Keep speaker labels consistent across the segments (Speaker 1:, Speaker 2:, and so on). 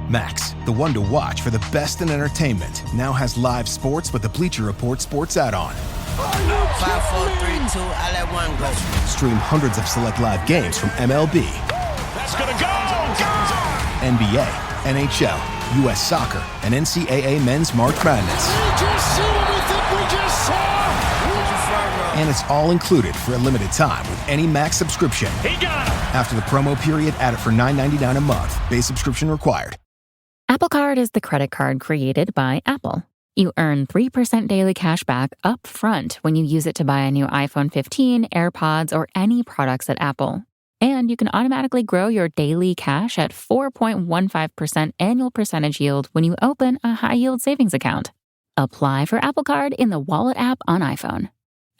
Speaker 1: Max, the one to watch for the best in entertainment, now has live sports with the Bleacher Report sports add-on.
Speaker 2: 5, 4, 3, 2, I let one go.
Speaker 1: Stream hundreds of select live games from MLB.
Speaker 3: That's gonna go!
Speaker 1: NBA, NHL, U.S. Soccer, and NCAA Men's March Madness.
Speaker 3: We just see what we think we just saw!
Speaker 1: And it's all included for a limited time with any Max subscription.
Speaker 3: He got him!
Speaker 1: After the promo period, add it for $9.99 a month. Base subscription required.
Speaker 4: Apple Card is the credit card created by Apple. You earn 3% daily cash back up front when you use it to buy a new iPhone 15, AirPods, or any products at Apple. And you can automatically grow your daily cash at 4.15% annual percentage yield when you open a high-yield savings account. Apply for Apple Card in the Wallet app on iPhone.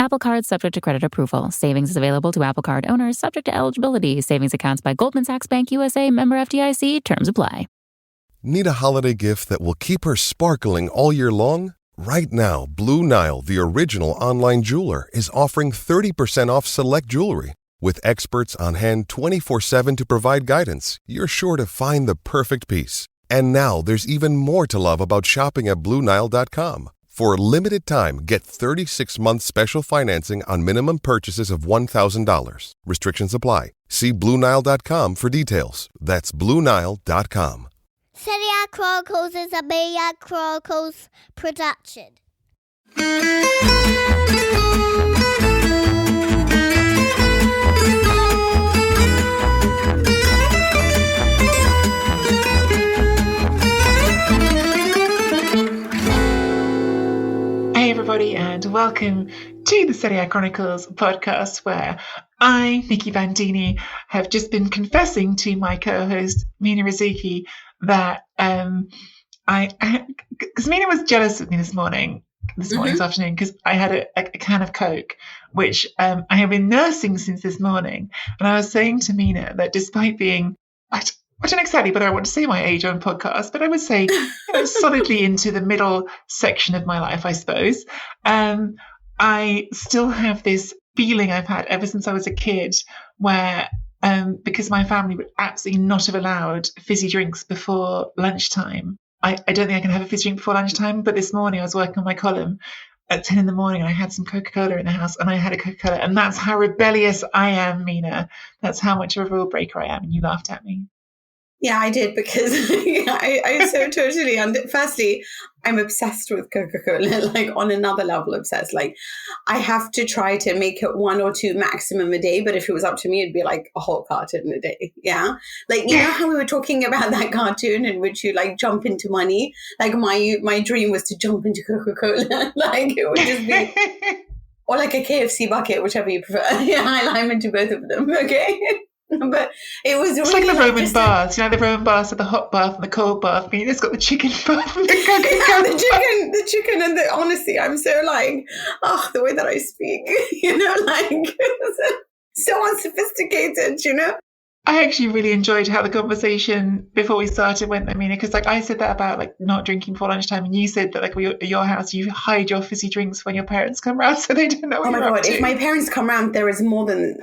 Speaker 4: Apple Card subject to credit approval. Savings is available to Apple Card owners subject to eligibility. Savings accounts by Goldman Sachs Bank USA, member FDIC. Terms apply.
Speaker 5: Need a holiday gift that will keep her sparkling all year long? Right now, Blue Nile, the original online jeweler, is offering 30% off select jewelry. With experts on hand 24/7 to provide guidance, you're sure to find the perfect piece. And now there's even more to love about shopping at BlueNile.com. For a limited time, get 36-month special financing on minimum purchases of $1,000. Restrictions apply. See BlueNile.com for details. That's BlueNile.com.
Speaker 6: Serie A Chronicles is a Media Chronicles production.
Speaker 7: Hey everybody, and welcome to the Serie A Chronicles podcast, where I, Nicky Bandini, have just been confessing to my co-host Mina Rizzuki that because Mina was jealous of me this morning's afternoon, because I had a can of Coke, which I have been nursing since this morning, and I was saying to Mina that despite being, I don't know exactly whether I want to say my age on podcast, but I would say solidly into the middle section of my life, I suppose. I still have this feeling I've had ever since I was a kid where, because my family would absolutely not have allowed fizzy drinks before lunchtime. I don't think I can have a fizzy drink before lunchtime, but this morning I was working on my column at 10 in the morning and I had some Coca-Cola in the house, and I had a Coca-Cola, and that's how rebellious I am, Mina. That's how much of a rule breaker I am, and you laughed at me.
Speaker 8: Yeah, I did, because I so totally firstly, I'm obsessed with Coca-Cola, like on another level obsessed. Like, I have to try to make it 1 or 2 maximum a day, but if it was up to me, it'd be like a whole carton a day. Yeah. Like, you know how we were talking about that cartoon in which you like jump into money? Like my dream was to jump into Coca-Cola. Like, it would just be, or like a KFC bucket, whichever you prefer. Yeah, I'm into both of them. Okay. But it was
Speaker 7: it's
Speaker 8: really
Speaker 7: like the Roman baths, the Roman baths are the hot bath and the cold bath. I mean, it's got the chicken bath and
Speaker 8: the chicken and the, honestly, I'm so like, the way that I speak, like so unsophisticated,
Speaker 7: I actually really enjoyed how the conversation before we started went, Mina, because like I said that about like not drinking before lunchtime, and you said that like at your house you hide your fizzy drinks when your parents come round so they don't know what you're up to.
Speaker 8: If my parents come round, there is more than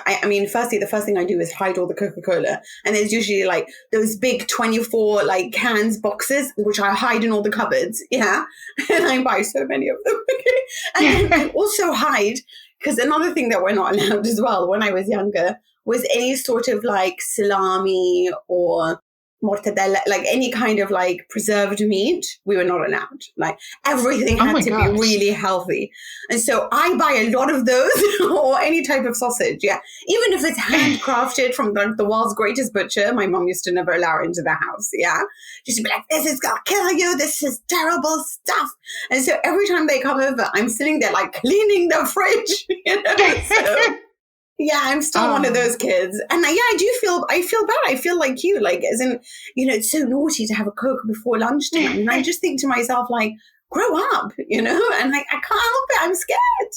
Speaker 8: firstly, the first thing I do is hide all the Coca-Cola, and there's usually like those big 24 like cans boxes which I hide in all the cupboards, and I buy so many of them. And then I also hide, because another thing that we're not allowed as well when I was younger was any sort of like salami or mortadella, like any kind of like preserved meat, we were not allowed. Like everything had to be really healthy. And so I buy a lot of those or any type of sausage. Yeah. Even if it's handcrafted from the world's greatest butcher, my mom used to never allow it into the house. Yeah. Just to be like, this is going to kill you. This is terrible stuff. And so every time they come over, I'm sitting there like cleaning the fridge, So, yeah, I'm still one of those kids. And I feel bad. I feel like you, like, as in, it's so naughty to have a Coke before lunchtime. And I just think to myself, like, grow up, and like, I can't help it. I'm scared,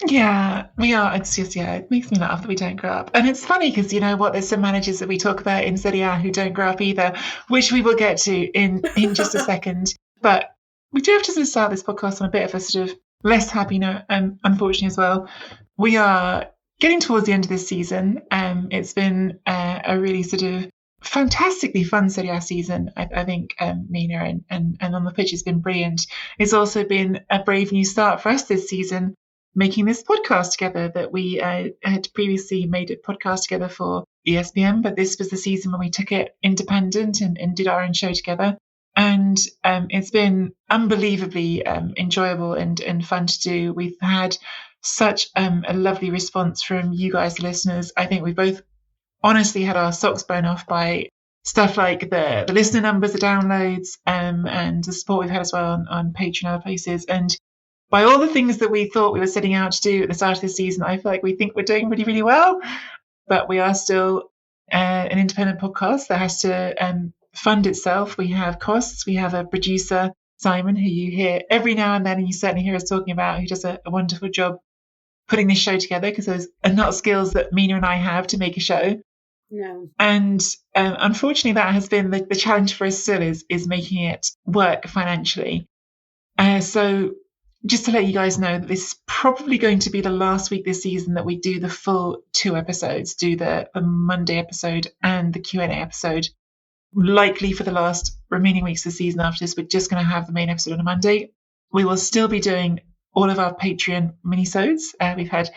Speaker 7: Yeah, we are. It's just, it makes me laugh that we don't grow up. And it's funny because, there's some managers that we talk about in Serie A who don't grow up either, which we will get to in just a second. But we do have to start this podcast on a bit of a sort of less happy note, unfortunately as well. We are getting towards the end of this season. It's been a really sort of fantastically fun Serie A season, I think, Mina, and on the pitch has been brilliant. It's also been a brave new start for us this season, making this podcast together. That we had previously made a podcast together for ESPN, but this was the season when we took it independent and did our own show together. And it's been unbelievably enjoyable and fun to do. We've had such a lovely response from you guys, the listeners. I think we both honestly had our socks blown off by stuff like the listener numbers, the downloads, and the support we've had as well on Patreon and other places. And by all the things that we thought we were setting out to do at the start of this season, I feel like we think we're doing really, really well. But we are still an independent podcast that has to fund itself. We have costs. We have a producer, Simon, who you hear every now and then, and you certainly hear us talking about, who does a wonderful job putting this show together, because those are not skills that Mina and I have to make a show.
Speaker 8: No.
Speaker 7: And unfortunately, that has been the challenge for us still, is making it work financially. So just to let you guys know that this is probably going to be the last week this season that we do the full 2 episodes, do the Monday episode and the Q&A episode. Likely for the last remaining weeks of the season after this, we're just going to have the main episode on a Monday. We will still be doing all of our Patreon minisodes. We've had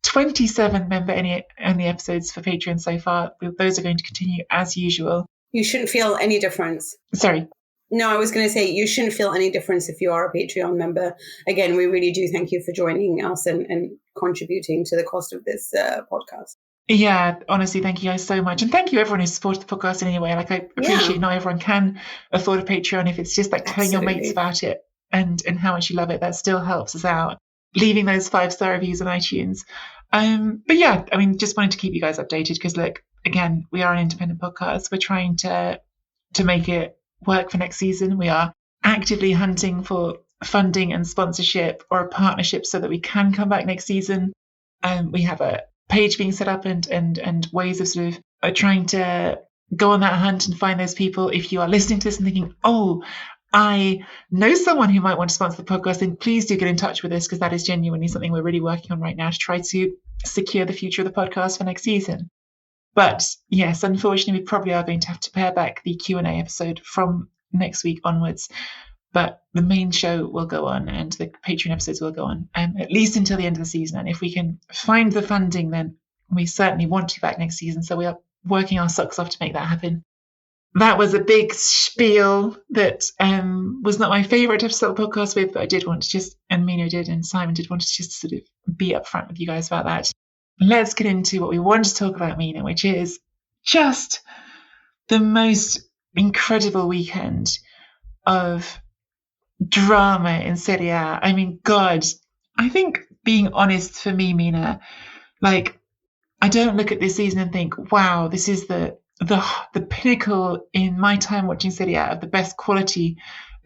Speaker 7: 27 member-only episodes for Patreon so far. Those are going to continue as usual.
Speaker 8: You shouldn't feel any difference.
Speaker 7: Sorry.
Speaker 8: No, I was going to say you shouldn't feel any difference if you are a Patreon member. Again, we really do thank you for joining us and contributing to the cost of this podcast.
Speaker 7: Yeah, honestly, thank you guys so much. And thank you everyone who supported the podcast in any way. Like, I appreciate not everyone can afford a Patreon. If it's just like telling your mates about it and how much you love it, that still helps us out. Leaving those 5-star reviews on iTunes. But yeah, I mean, just wanted to keep you guys updated because, look, again, we are an independent podcast. We're trying to make it work for next season. We are actively hunting for funding and sponsorship or a partnership so that we can come back next season. We have a page being set up and ways of sort of trying to go on that hunt and find those people. If you are listening to this and thinking, oh, I know someone who might want to sponsor the podcast, then please do get in touch with us, because that is genuinely something we're really working on right now to try to secure the future of the podcast for next season. But yes, unfortunately, we probably are going to have to pare back the Q&A episode from next week onwards. But the main show will go on and the Patreon episodes will go on, at least until the end of the season. And if we can find the funding, then we certainly want to be back next season. So we are working our socks off to make that happen. That was a big spiel that was not my favourite to start the podcast with, but I did want to just, and Mina did, and Simon did want to just sort of be upfront with you guys about that. Let's get into what we want to talk about, Mina, which is just the most incredible weekend of drama in Serie A. I mean, God, I think being honest for me, Mina, like, I don't look at this season and think, wow, this is the pinnacle in my time watching Serie A of the best quality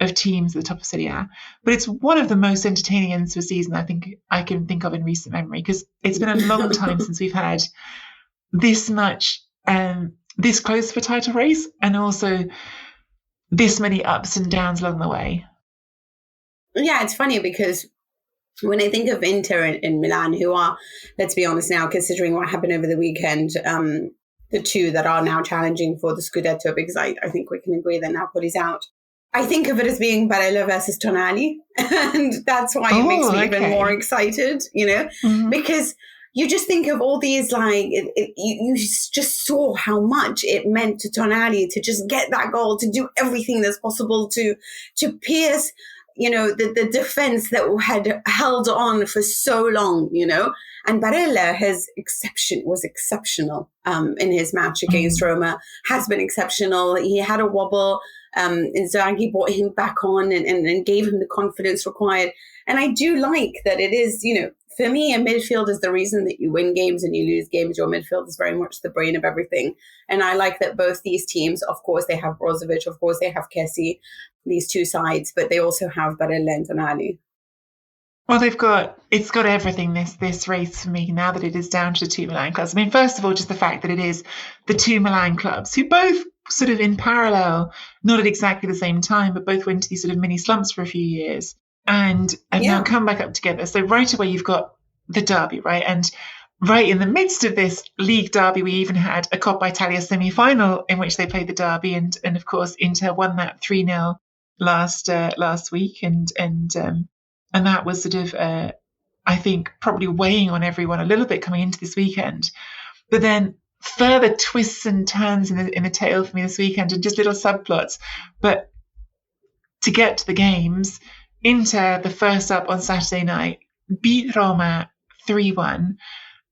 Speaker 7: of teams at the top of Serie A. But it's one of the most entertaining ends to a season I think I can think of in recent memory, because it's been a long time since we've had this much, this close of a title race, and also this many ups and downs along the way.
Speaker 8: Yeah, it's funny because when I think of Inter and Milan, who are, let's be honest now, considering what happened over the weekend, the two that are now challenging for the Scudetto, because I think we can agree that Napoli's out. I think of it as being Barella versus Tonali, and that's why it makes me even more excited, you know, because you just think of all these, like, you just saw how much it meant to Tonali to just get that goal, to do everything that's possible to pierce, you know, the defense that had held on for so long, you know. And Barella was exceptional in his match against Roma, has been exceptional. He had a wobble. Inzaghi brought him back on and gave him the confidence required. And I do like that it is, you know, for me, a midfield is the reason that you win games and you lose games. Your midfield is very much the brain of everything. And I like that both these teams, of course, they have Brozovic, of course, they have Kessie, these two sides, but they also have Barella and Tonali.
Speaker 7: Well, it's got everything, this race for me, now that it is down to the two Milan clubs. I mean, first of all, just the fact that it is the two Milan clubs who both sort of in parallel, not at exactly the same time, but both went to these sort of mini slumps for a few years and now come back up together. So right away, you've got the derby, right? And right in the midst of this league derby, we even had a Coppa Italia semi-final in which they played the derby, and of course Inter won that 3-0 last week, and that was sort of I think probably weighing on everyone a little bit coming into this weekend. But then further twists and turns in the tale for me this weekend, and just little subplots. But to get to the games, Inter, the first up on Saturday night, beat Roma 3-1.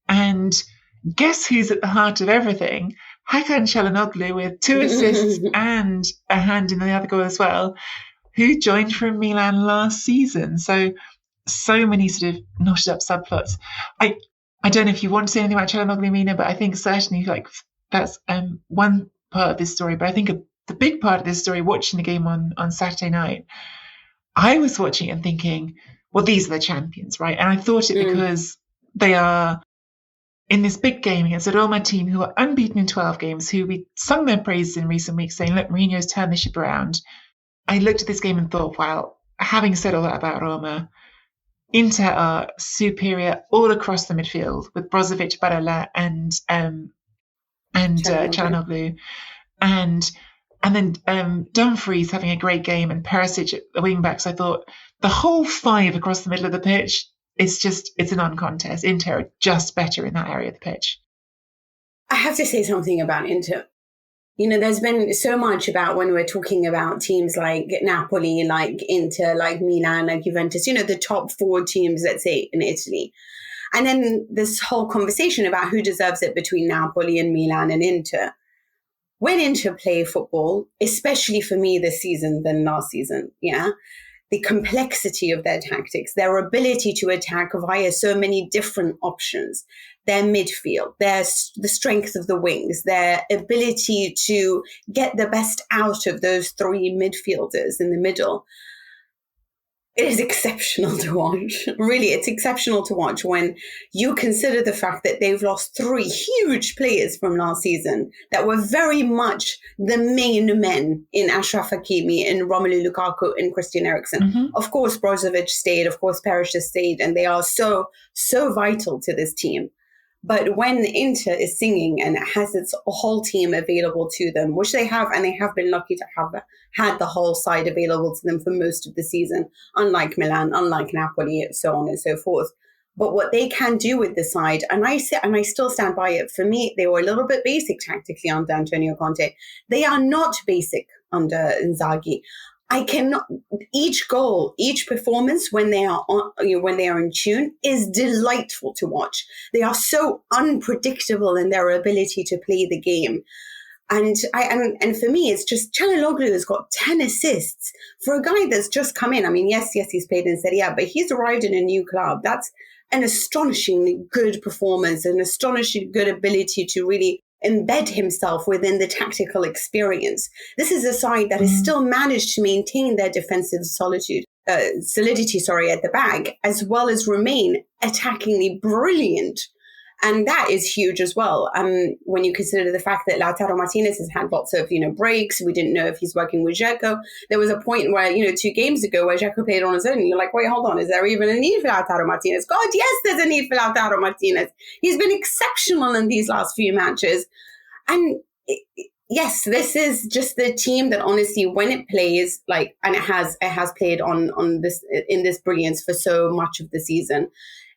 Speaker 7: And guess who's at the heart of everything? Hakan Çalhanoğlu with 2 assists and a hand in the other goal as well, who joined from Milan last season. So many sort of knotted up subplots. I don't know if you want to say anything about Çalhanoğlu, Mina, but I think certainly like that's one part of this story. But I think the big part of this story, watching the game on Saturday night, I was watching it and thinking, well, these are the champions, right? And I thought it because they are in this big game against a Roma team who are unbeaten in 12 games, who we sung their praises in recent weeks, saying, look, Mourinho's turned the ship around. I looked at this game and thought, wow, having said all that about Roma, Inter are superior all across the midfield with Brozovic, Barella, and Çalhanoğlu, and then Dumfries having a great game, and Perisic at the wing backs. I thought the whole 5 across the middle of the pitch, it's a non-contest. Inter are just better in that area of the pitch.
Speaker 8: I have to say something about Inter. You know, there's been so much about when we're talking about teams like Napoli, like Inter, like Milan, like Juventus, you know, the top 4 teams, let's say, in Italy. And then this whole conversation about who deserves it between Napoli and Milan and Inter. When Inter play football, especially for me this season than last season, the complexity of their tactics, their ability to attack via so many different options, their midfield, the strength of the wings, their ability to get the best out of those 3 midfielders in the middle. It is exceptional to watch. Really, it's exceptional to watch when you consider the fact that they've lost 3 huge players from last season that were very much the main men in Achraf Hakimi and Romelu Lukaku and Christian Eriksen. Mm-hmm. Of course, Brozovic stayed. Of course, Perisic stayed. And they are so vital to this team. But when Inter is singing and it has its whole team available to them, which they have, and they have been lucky to have had the whole side available to them for most of the season, unlike Milan, unlike Napoli, so on and so forth. But what they can do with the side, and I still stand by it, for me, they were a little bit basic tactically under Antonio Conte. They are not basic under Inzaghi. I cannot. Each goal, each performance, when they are in tune, is delightful to watch. They are so unpredictable in their ability to play the game, and for me, it's just Çalhanoğlu has got 10 assists for a guy that's just come in. I mean, yes, he's played in Serie A, but he's arrived in a new club. That's an astonishingly good performance, an astonishing good ability to really embed himself within the tactical experience. This is a side that has still managed to maintain their defensive solidity at the back, as well as remain attackingly brilliant. And that is huge as well. When you consider the fact that Lautaro Martinez has had lots of, breaks, we didn't know if he's working with Dzeko. There was a point where, 2 games ago where Dzeko played on his own, and you're like, wait, hold on, is there even a need for Lautaro Martinez? God, yes, there's a need for Lautaro Martinez. He's been exceptional in these last few matches. And yes, this is just the team that honestly, when it plays, and it has played on this, in this brilliance for so much of the season,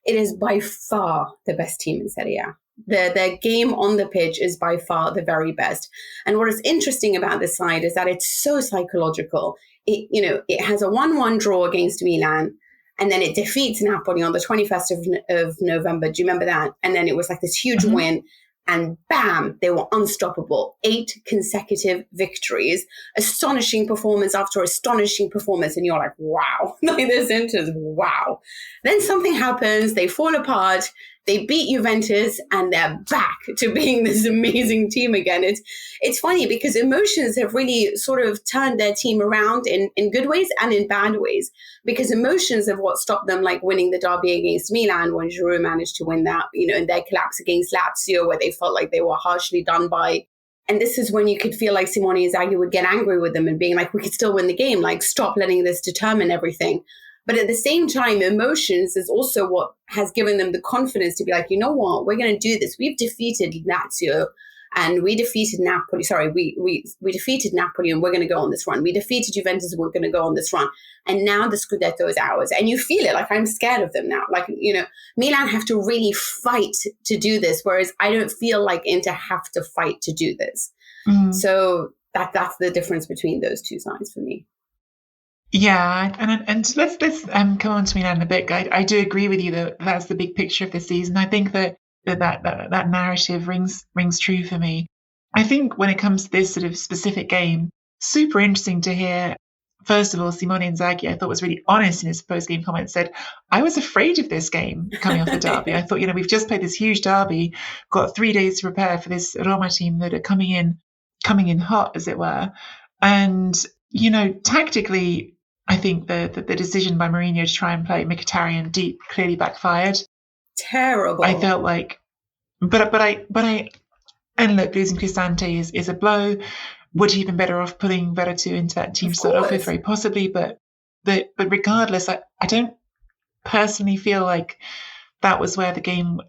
Speaker 8: it is by far the best team in Serie A. Their game on the pitch is by far the very best. And what is interesting about this side is that it's so psychological. It has a 1-1 draw against Milan, and then it defeats Napoli on the 21st of November. Do you remember that? And then it was like this huge win. And bam, they were unstoppable. 8 consecutive victories. Astonishing performance after astonishing performance. And you're like, wow. This Inter's wow. Then something happens. They fall apart. They beat Juventus, and they're back to being this amazing team again. It's funny because emotions have really sort of turned their team around in good ways and in bad ways. Because emotions of what stopped them, like winning the derby against Milan when Giroud managed to win that, in their collapse against Lazio, where they felt like they were harshly done by. And this is when you could feel like Simone Inzaghi would get angry with them and being like, we could still win the game. Like, stop letting this determine everything. But at the same time, emotions is also what has given them the confidence to be like, you know what, we're going to do this. We've defeated Lazio and we defeated Napoli. Sorry, we defeated Napoli and we're going to go on this run. We defeated Juventus and we're going to go on this run. And now the Scudetto is ours. And you feel it, like I'm scared of them now. Like, you know, Milan have to really fight to do this, whereas I don't feel like Inter have to fight to do this. So that's the difference between those two sides for me.
Speaker 7: Yeah, and let's come on to Milan in a bit. I do agree with you that that's the big picture of this season. I think that narrative rings true for me. I think when it comes to this sort of specific game, super interesting to hear. First of all, Simone Inzaghi, I thought was really honest in his post-game comment, said, I was afraid of this game coming off the derby. I thought, we've just played this huge derby, got 3 days to prepare for this Roma team that are coming in hot, as it were. And, tactically, I think the decision by Mourinho to try and play Mkhitaryan deep clearly backfired.
Speaker 8: Terrible.
Speaker 7: I felt like, and look, losing Cristante is a blow. Would he have been better off putting Veretout into that team to start off with? Very possibly, but regardless, I don't personally feel like that was where the game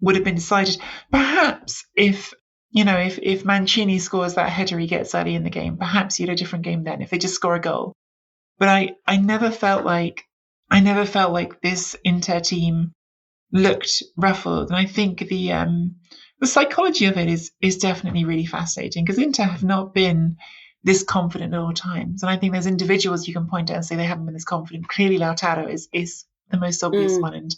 Speaker 7: would have been decided. Perhaps if Mancini scores that header he gets early in the game, perhaps you'd have a different game then if they just score a goal. But I never felt like this Inter team looked ruffled, and I think the psychology of it is definitely really fascinating because Inter have not been this confident at all times, and I think there's individuals you can point out and say they haven't been this confident. Clearly, Lautaro is the most obvious one, and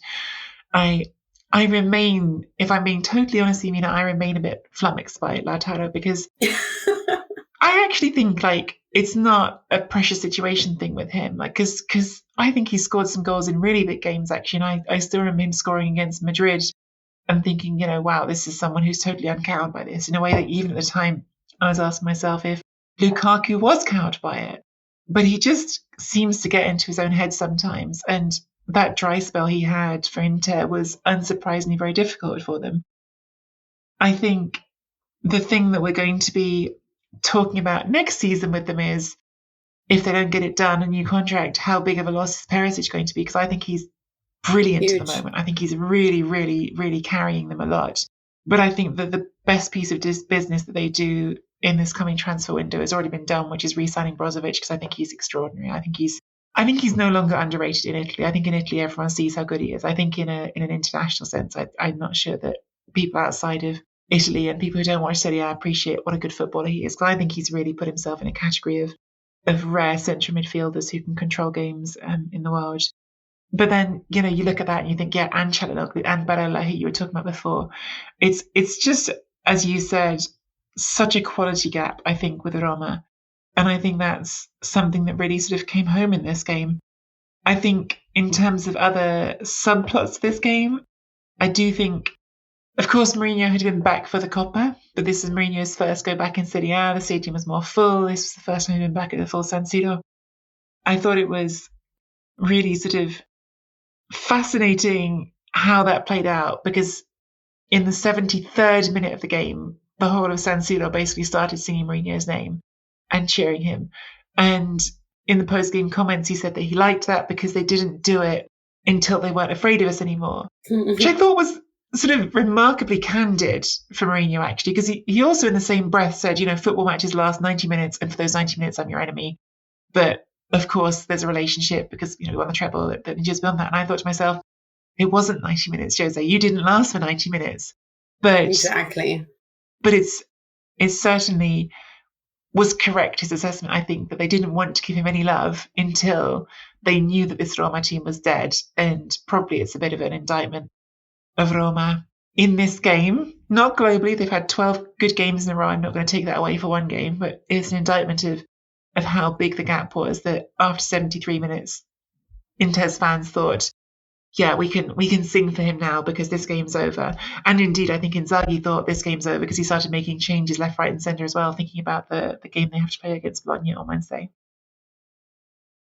Speaker 7: I remain, if I'm being totally honest with you, I remain a bit flummoxed by Lautaro because I actually think it's not a pressure situation thing with him, because I think he scored some goals in really big games actually, and I still remember him scoring against Madrid and thinking, wow, this is someone who's totally uncowed by this, in a way that even at the time I was asking myself if Lukaku was cowed by it. But he just seems to get into his own head sometimes, and that dry spell he had for Inter was unsurprisingly very difficult for them. I think the thing that we're going to be talking about next season with them is, if they don't get it done, a new contract, how big of a loss is Perisic going to be? Because I think he's brilliant at the moment. I think he's really, really, really carrying them a lot. But I think that the best piece of this business that they do in this coming transfer window has already been done, which is re-signing Brozovic, because I think he's extraordinary. I think he's no longer underrated in Italy. I think in Italy everyone sees how good he is. I think in an international sense, I'm not sure that people outside of Italy and people who don't watch Serie A appreciate what a good footballer he is. Because I think he's really put himself in a category of rare central midfielders who can control games in the world. But then, you look at that and you think, yeah, and Çalhanoğlu and Barella, who you were talking about before. It's just, as you said, such a quality gap, I think, with Roma. And I think that's something that really sort of came home in this game. I think in terms of other subplots to this game, I do think, of course, Mourinho had been back for the Coppa, but this is Mourinho's first go back in Serie A. The stadium was more full. This was the first time he'd been back at the full San Siro. I thought it was really sort of fascinating how that played out, because in the 73rd minute of the game, the whole of San Siro basically started singing Mourinho's name and cheering him. And in the post-game comments, he said that he liked that because they didn't do it until they weren't afraid of us anymore, which I thought was sort of remarkably candid for Mourinho, actually, because he also in the same breath said, football matches last 90 minutes, and for those 90 minutes, I'm your enemy. But of course, there's a relationship because, we won the treble that just beyond that. And I thought to myself, it wasn't 90 minutes, Jose. You didn't last for 90 minutes. But
Speaker 8: exactly.
Speaker 7: But it certainly was correct, his assessment, I think, that they didn't want to give him any love until they knew that this Roma team was dead. And probably it's a bit of an indictment of Roma in this game. Not globally. They've had 12 good games in a row. I'm not going to take that away for one game, but it's an indictment of how big the gap was, that after 73 minutes, Inter's fans thought, yeah, we can sing for him now because this game's over. And indeed, I think Inzaghi thought this game's over because he started making changes left, right and centre as well, thinking about the game they have to play against Bologna on Wednesday.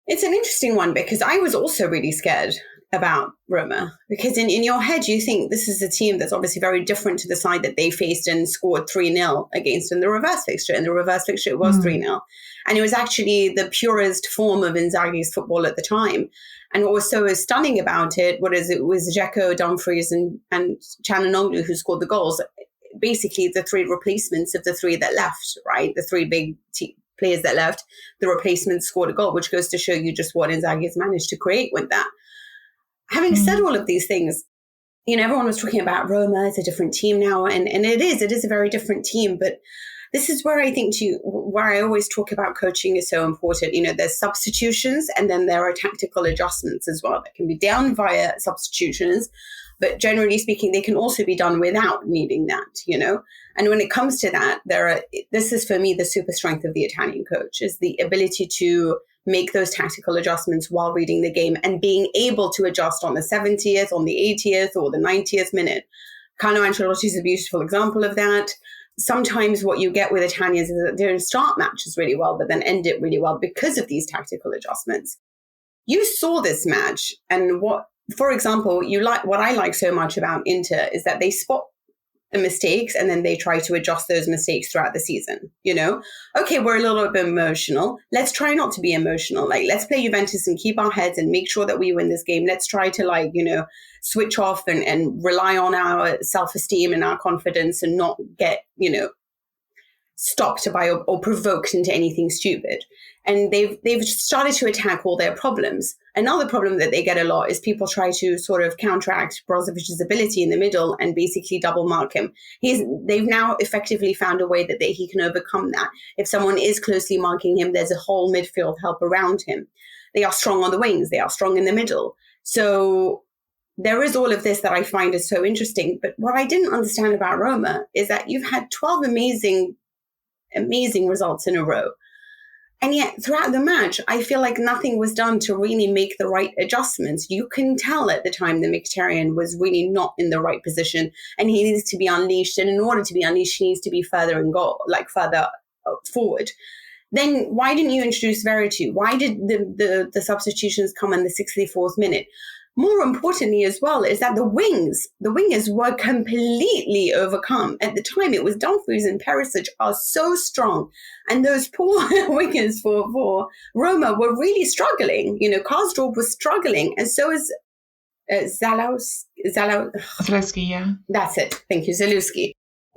Speaker 8: It's an interesting one because I was also really scared about Roma, because in your head, you think this is a team that's obviously very different to the side that they faced and scored 3-0 against in the reverse fixture. In the reverse fixture, it was 3-0. And it was actually the purest form of Inzaghi's football at the time. And what was so stunning about it, it was Dzeko, Dumfries, and Çalhanoğlu who scored the goals. Basically, the three replacements of the three that left, right? The three big players that left, the replacements scored a goal, which goes to show you just what Inzaghi has managed to create with that. Having said all of these things, everyone was talking about Roma as a different team now, and it is a very different team. But this is where I think where I always talk about coaching is so important. There's substitutions, and then there are tactical adjustments as well that can be done via substitutions. But generally speaking, they can also be done without needing that, And when it comes to that, this is for me the super strength of the Italian coach, is the ability to make those tactical adjustments while reading the game and being able to adjust on the 70th, on the 80th, or the 90th minute. Carlo Ancelotti is a beautiful example of that. Sometimes what you get with Italians is that they don't start matches really well, but then end it really well because of these tactical adjustments. You saw this match, and for example, what I like so much about Inter is that they spot the mistakes and then they try to adjust those mistakes throughout the season. Okay, we're a little bit emotional. Let's try not to be emotional. Let's play Juventus and keep our heads and make sure that we win this game. Let's try to switch off and rely on our self-esteem and our confidence and not get, stopped by or provoked into anything stupid. And they've started to attack all their problems. Another problem that they get a lot is people try to sort of counteract Brozovic's ability in the middle and basically double mark him. They've now effectively found a way that he can overcome that. If someone is closely marking him, there's a whole midfield help around him. They are strong on the wings. They are strong in the middle. So there is all of this that I find is so interesting. But what I didn't understand about Roma is that you've had 12 amazing results in a row. And yet throughout the match, I feel like nothing was done to really make the right adjustments. You can tell at the time the Mkhitaryan was really not in the right position and he needs to be unleashed. And in order to be unleashed, he needs to be further forward. Then why didn't you introduce Verity? Why did the substitutions come in the 64th minute? More importantly as well is that the wingers were completely overcome. At the time, it was Dumfries and Perisic are so strong. And those poor wingers for Roma were really struggling. Karsdorp was struggling. And so is
Speaker 7: Zalewski, yeah.
Speaker 8: That's it. Thank you, Zalewski.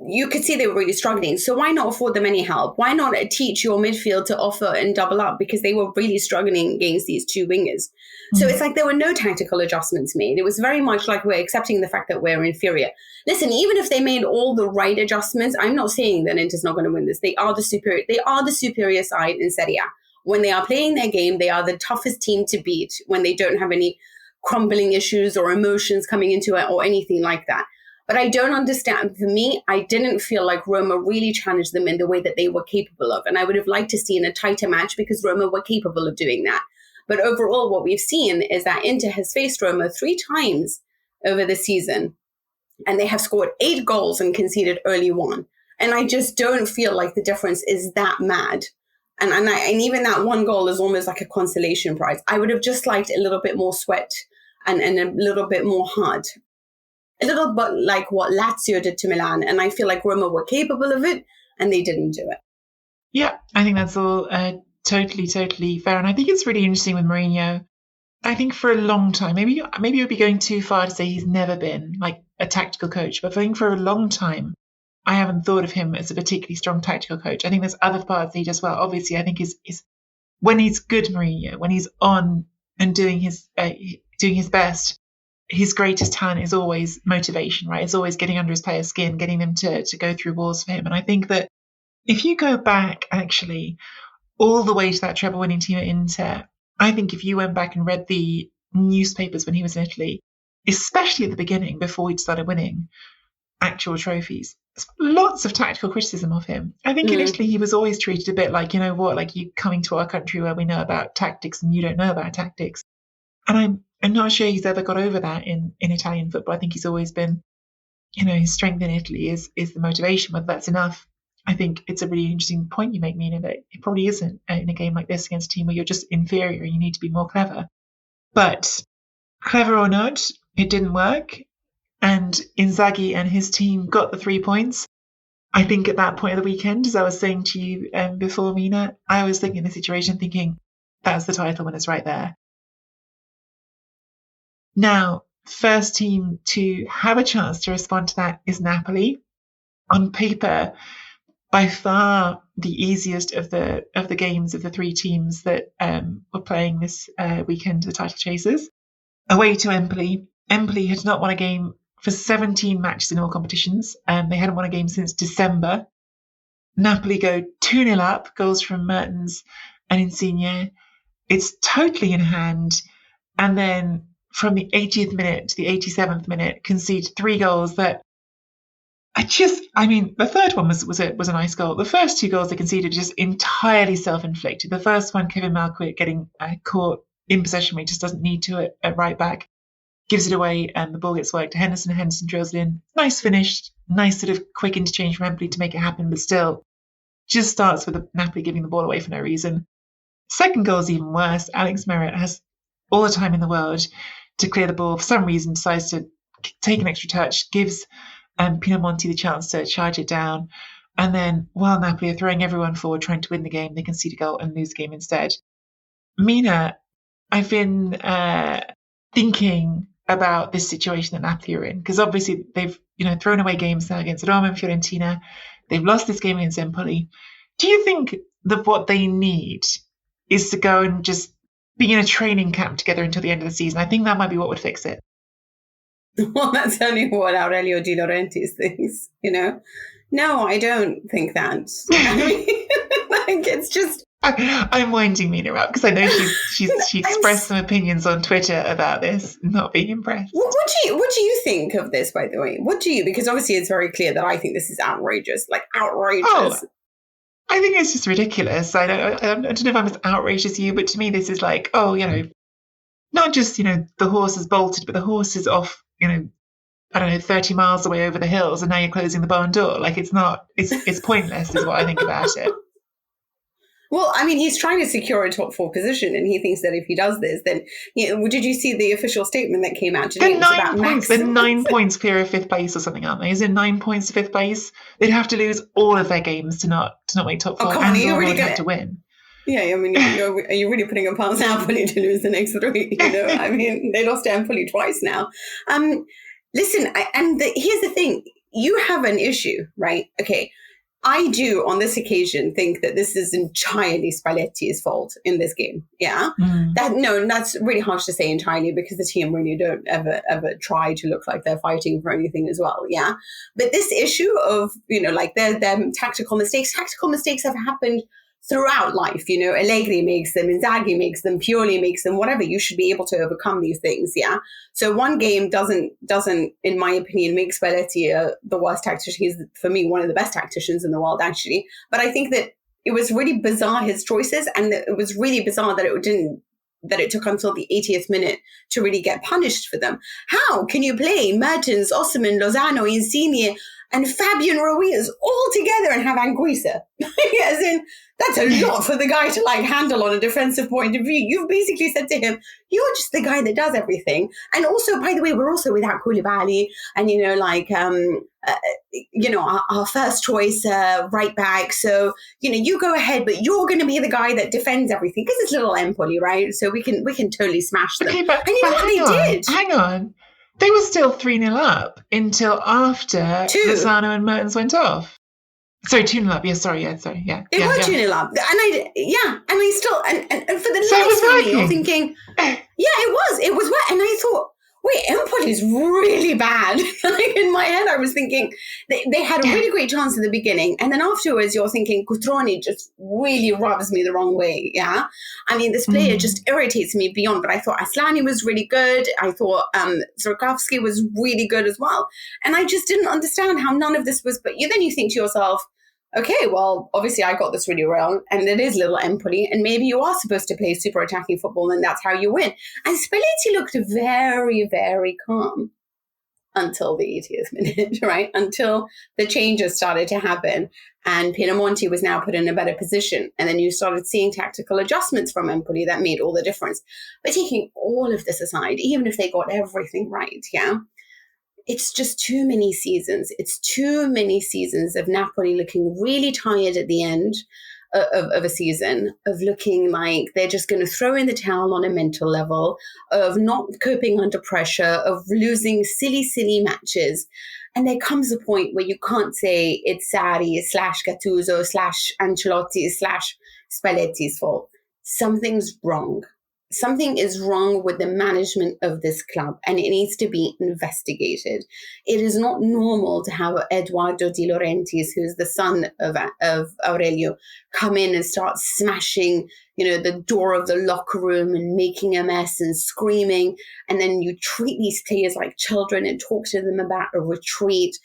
Speaker 8: You could see they were really struggling. So why not afford them any help? Why not teach your midfield to offer and double up? Because they were really struggling against these two wingers. So it's like there were no tactical adjustments made. It was very much like we're accepting the fact that we're inferior. Listen, even if they made all the right adjustments, I'm not saying that Inter's not going to win this. They are the superior side in Serie A. When they are playing their game, they are the toughest team to beat when they don't have any crumbling issues or emotions coming into it or anything like that. But I don't understand. For me, I didn't feel like Roma really challenged them in the way that they were capable of. And I would have liked to see in a tighter match because Roma were capable of doing that. But overall, what we've seen is that Inter has faced Roma 3 times over the season. And they have scored 8 goals and conceded only 1. And I just don't feel like the difference is that mad. And even that 1 goal is almost like a consolation prize. I would have just liked a little bit more sweat and a little bit more heart. A little bit like what Lazio did to Milan. And I feel like Roma were capable of it and they didn't do it.
Speaker 7: Yeah, I think that's all totally fair. And I think it's really interesting with Mourinho. I think for a long time, maybe it would be going too far to say he's never been like a tactical coach, but I think for a long time, I haven't thought of him as a particularly strong tactical coach. I think there's other parts that he does well. Obviously, I think is when he's good Mourinho, when he's on and doing his best, his greatest talent is always motivation, right? It's always getting under his players' skin, getting them to go through walls for him. And I think that if you go back actually all the way to that treble-winning team at Inter, I think if you went back and read the newspapers when he was in Italy, especially at the beginning before he'd started winning actual trophies, lots of tactical criticism of him. I think in Italy he was always treated a bit like, you know what, like you coming to our country where we know about tactics and you don't know about tactics. And I'm not sure he's ever got over that in Italian football. I think he's always been, his strength in Italy is the motivation, whether that's enough. I think it's a really interesting point you make, Mina, that it probably isn't in a game like this against a team where you're just inferior and you need to be more clever. But clever or not, it didn't work. And Inzaghi and his team got the 3 points. I think at that point of the weekend, as I was saying to you before, Mina, I was thinking the situation, thinking that's the title winners right there. Now, first team to have a chance to respond to that is Napoli. On paper, by far the easiest of the games of the three teams that were playing this weekend, the title chasers. Away to Empoli. Empoli had not won a game for 17 matches in all competitions. They hadn't won a game since December. Napoli go 2-0 up, goals from Mertens and Insigne. It's totally in hand. And then from the 80th minute to the 87th minute, concede 3 goals that the third one was a nice goal. The first 2 goals they conceded just entirely self-inflicted. The first one, Kevin Malquit getting caught in possession where he just doesn't need to at right back, gives it away, and the ball gets worked to Henderson. Henderson drills it in. Nice finish, nice sort of quick interchange from Empoli to make it happen, but still just starts with Napoli giving the ball away for no reason. Second goal is even worse. Alex Merritt has all the time in the world to clear the ball. For some reason, decides to take an extra touch, gives Pinamonti the chance to charge it down. And then while Napoli are throwing everyone forward trying to win the game, they concede a goal and lose the game instead. Mina, I've been thinking about this situation that Napoli are in, because obviously they've thrown away games now against Roma and Fiorentina. They've lost this game against Empoli. Do you think that what they need is to go and just be in a training camp together until the end of the season? I think that might be what would fix it.
Speaker 8: Well, that's only what Aurelio De Laurentiis thinks, No, I don't think that. I mean, it's just...
Speaker 7: I'm winding Mina up because I know she expressed some opinions on Twitter about this, not being impressed.
Speaker 8: What do you think of this, by the way? Because obviously it's very clear that I think this is outrageous, like outrageous.
Speaker 7: Oh, I think it's just ridiculous. I don't know if I'm as outrageous as you, but to me this is like, not just, the horse is bolted, but the horse is off, 30 miles away over the hills, and now you're closing the barn door. Like, it's pointless is what I think about it.
Speaker 8: Well, I mean, he's trying to secure a top 4 position, and he thinks that if he does this, then, did you see the official statement that came out today?
Speaker 7: They're 9 points clear of 5th place or something, aren't they? Is it 9 points to 5th place? They'd have to lose all of their games to not make top 4, and really have to win.
Speaker 8: Yeah, I mean, are you really putting it past Napoli to lose the next 3? I mean, they lost to Empoli twice now. Listen, here's the thing. You have an issue, right? Okay. I do, on this occasion, think that this is entirely Spalletti's fault in this game. Yeah, that's really harsh to say entirely, because the team really don't ever try to look like they're fighting for anything as well. Yeah, but this issue of their tactical mistakes have happened throughout life. Allegri makes them, Inzaghi makes them, Pioli makes them, whatever. You should be able to overcome these things. Yeah. So one game doesn't, in my opinion, make Spalletti the worst tactician. He's, for me, one of the best tacticians in the world, actually. But I think that it was really bizarre, his choices, and it was really bizarre that it took until the 80th minute to really get punished for them. How can you play Mertens, Osimhen, Lozano, Insigne, and Fabian Ruiz all together and have Anguissa? As in, that's a lot for the guy to handle on a defensive point of view. You've basically said to him, you're just the guy that does everything. And also, by the way, we're also without Koulibaly and, our first choice right back. So, you go ahead, but you're going to be the guy that defends everything, because it's little Empoli, right? So we can totally smash them.
Speaker 7: Okay, but hang on. They were still 3-0 up until after Lozano and Mertens went off. Sorry, 2-0 up. Yeah, sorry. Yeah.
Speaker 8: They were 2-0 up. And I still, and for the life of me, you're thinking, it was wet. And I thought, wait, Empoli is really bad. In my head, I was thinking they had a really great chance at the beginning. And then afterwards, you're thinking, Cutrone just really rubs me the wrong way. Yeah. I mean, this player just irritates me beyond. But I thought Aslani was really good. I thought Zurkowski was really good as well. And I just didn't understand how none of this was. But then you think to yourself, okay, well, obviously I got this really wrong, and it is little Empoli, and maybe you are supposed to play super attacking football, and that's how you win. And Spalletti looked very, very calm. until the 80th minute, right? Until the changes started to happen and Pinamonti was now put in a better position. And then you started seeing tactical adjustments from Empoli that made all the difference. But taking all of this aside, even if they got everything right, it's just too many seasons. It's too many seasons of Napoli looking really tired at the end of a season, of looking like they're just going to throw in the towel on a mental level, of not coping under pressure, of losing silly matches. And there comes a point where you can't say it's Sarri / Gattuso / Ancelotti / Spalletti's fault. Something's wrong. Something is wrong with the management of this club and it needs to be investigated. It is not normal to have Edoardo De Laurentiis, who's the son of Aurelio, come in and start smashing, the door of the locker room and making a mess and screaming. And then you treat these players like children and talk to them about a retreat.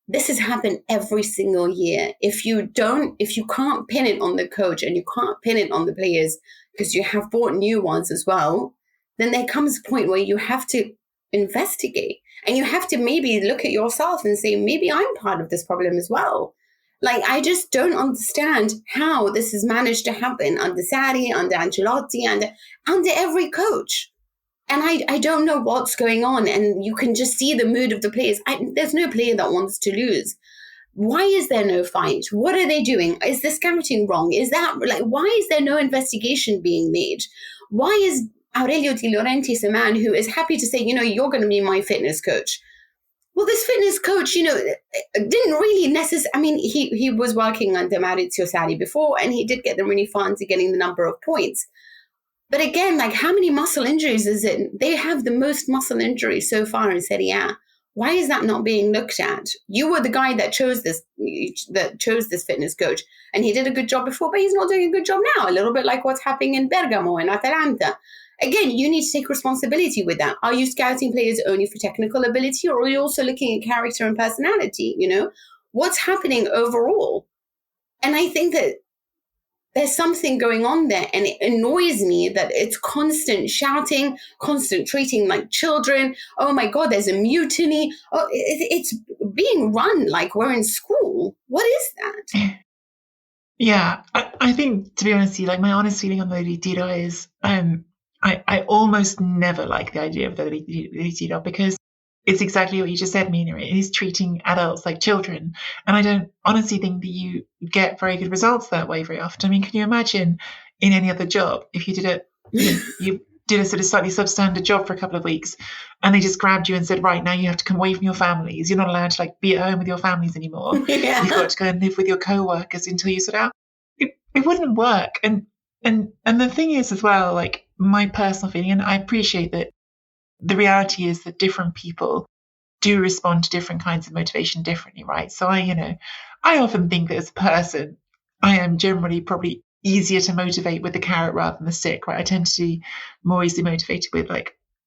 Speaker 8: This has happened every single year. If you can't pin it on the coach and you can't pin it on the players, because you have bought new ones as well, then there comes a point where you have to investigate and you have to maybe look at yourself and say, maybe I'm part of this problem as well. Like, I just don't understand how this has managed to happen under Sarri, under Ancelotti, under every coach. And I don't know what's going on. And you can just see the mood of the players. There's no player that wants to lose. Why is there no fight? What are they doing? Is the scouting wrong? Is that why is there no investigation being made? Why is Aurelio De Laurentiis a man who is happy to say, you're going to be my fitness coach? Well, this fitness coach, didn't really necessarily, I mean, he was working under Maurizio Sarri before and he did get them really far into getting the number of points. But again, how many muscle injuries is it? They have the most muscle injuries so far in Serie A. Why is that not being looked at? You were the guy that chose this fitness coach, and he did a good job before, but he's not doing a good job now. A little bit like what's happening in Bergamo and Atalanta. Again, you need to take responsibility with that. Are you scouting players only for technical ability, or are you also looking at character and personality? What's happening overall? And I think that there's something going on there, and it annoys me that it's constant shouting, constant treating like children. Oh my God, there's a mutiny. Oh, it's being run like we're in school. What is that?
Speaker 7: Yeah, I think, to be honest with you, my honest feeling on the ritiro is I almost never like the idea of the ritiro because it's exactly what you just said, Mina. It is treating adults like children. And I don't honestly think that you get very good results that way very often. I mean, can you imagine in any other job if you did you did a sort of slightly substandard job for a couple of weeks and they just grabbed you and said, right, now you have to come away from your families. You're not allowed to be at home with your families anymore. Yeah. You've got to go and live with your co-workers until you sort out. It wouldn't work. And the thing is as well, my personal feeling, and I appreciate that the reality is that different people do respond to different kinds of motivation differently, right? So I often think that as a person, I am generally probably easier to motivate with the carrot rather than the stick, right? I tend to be more easily motivated with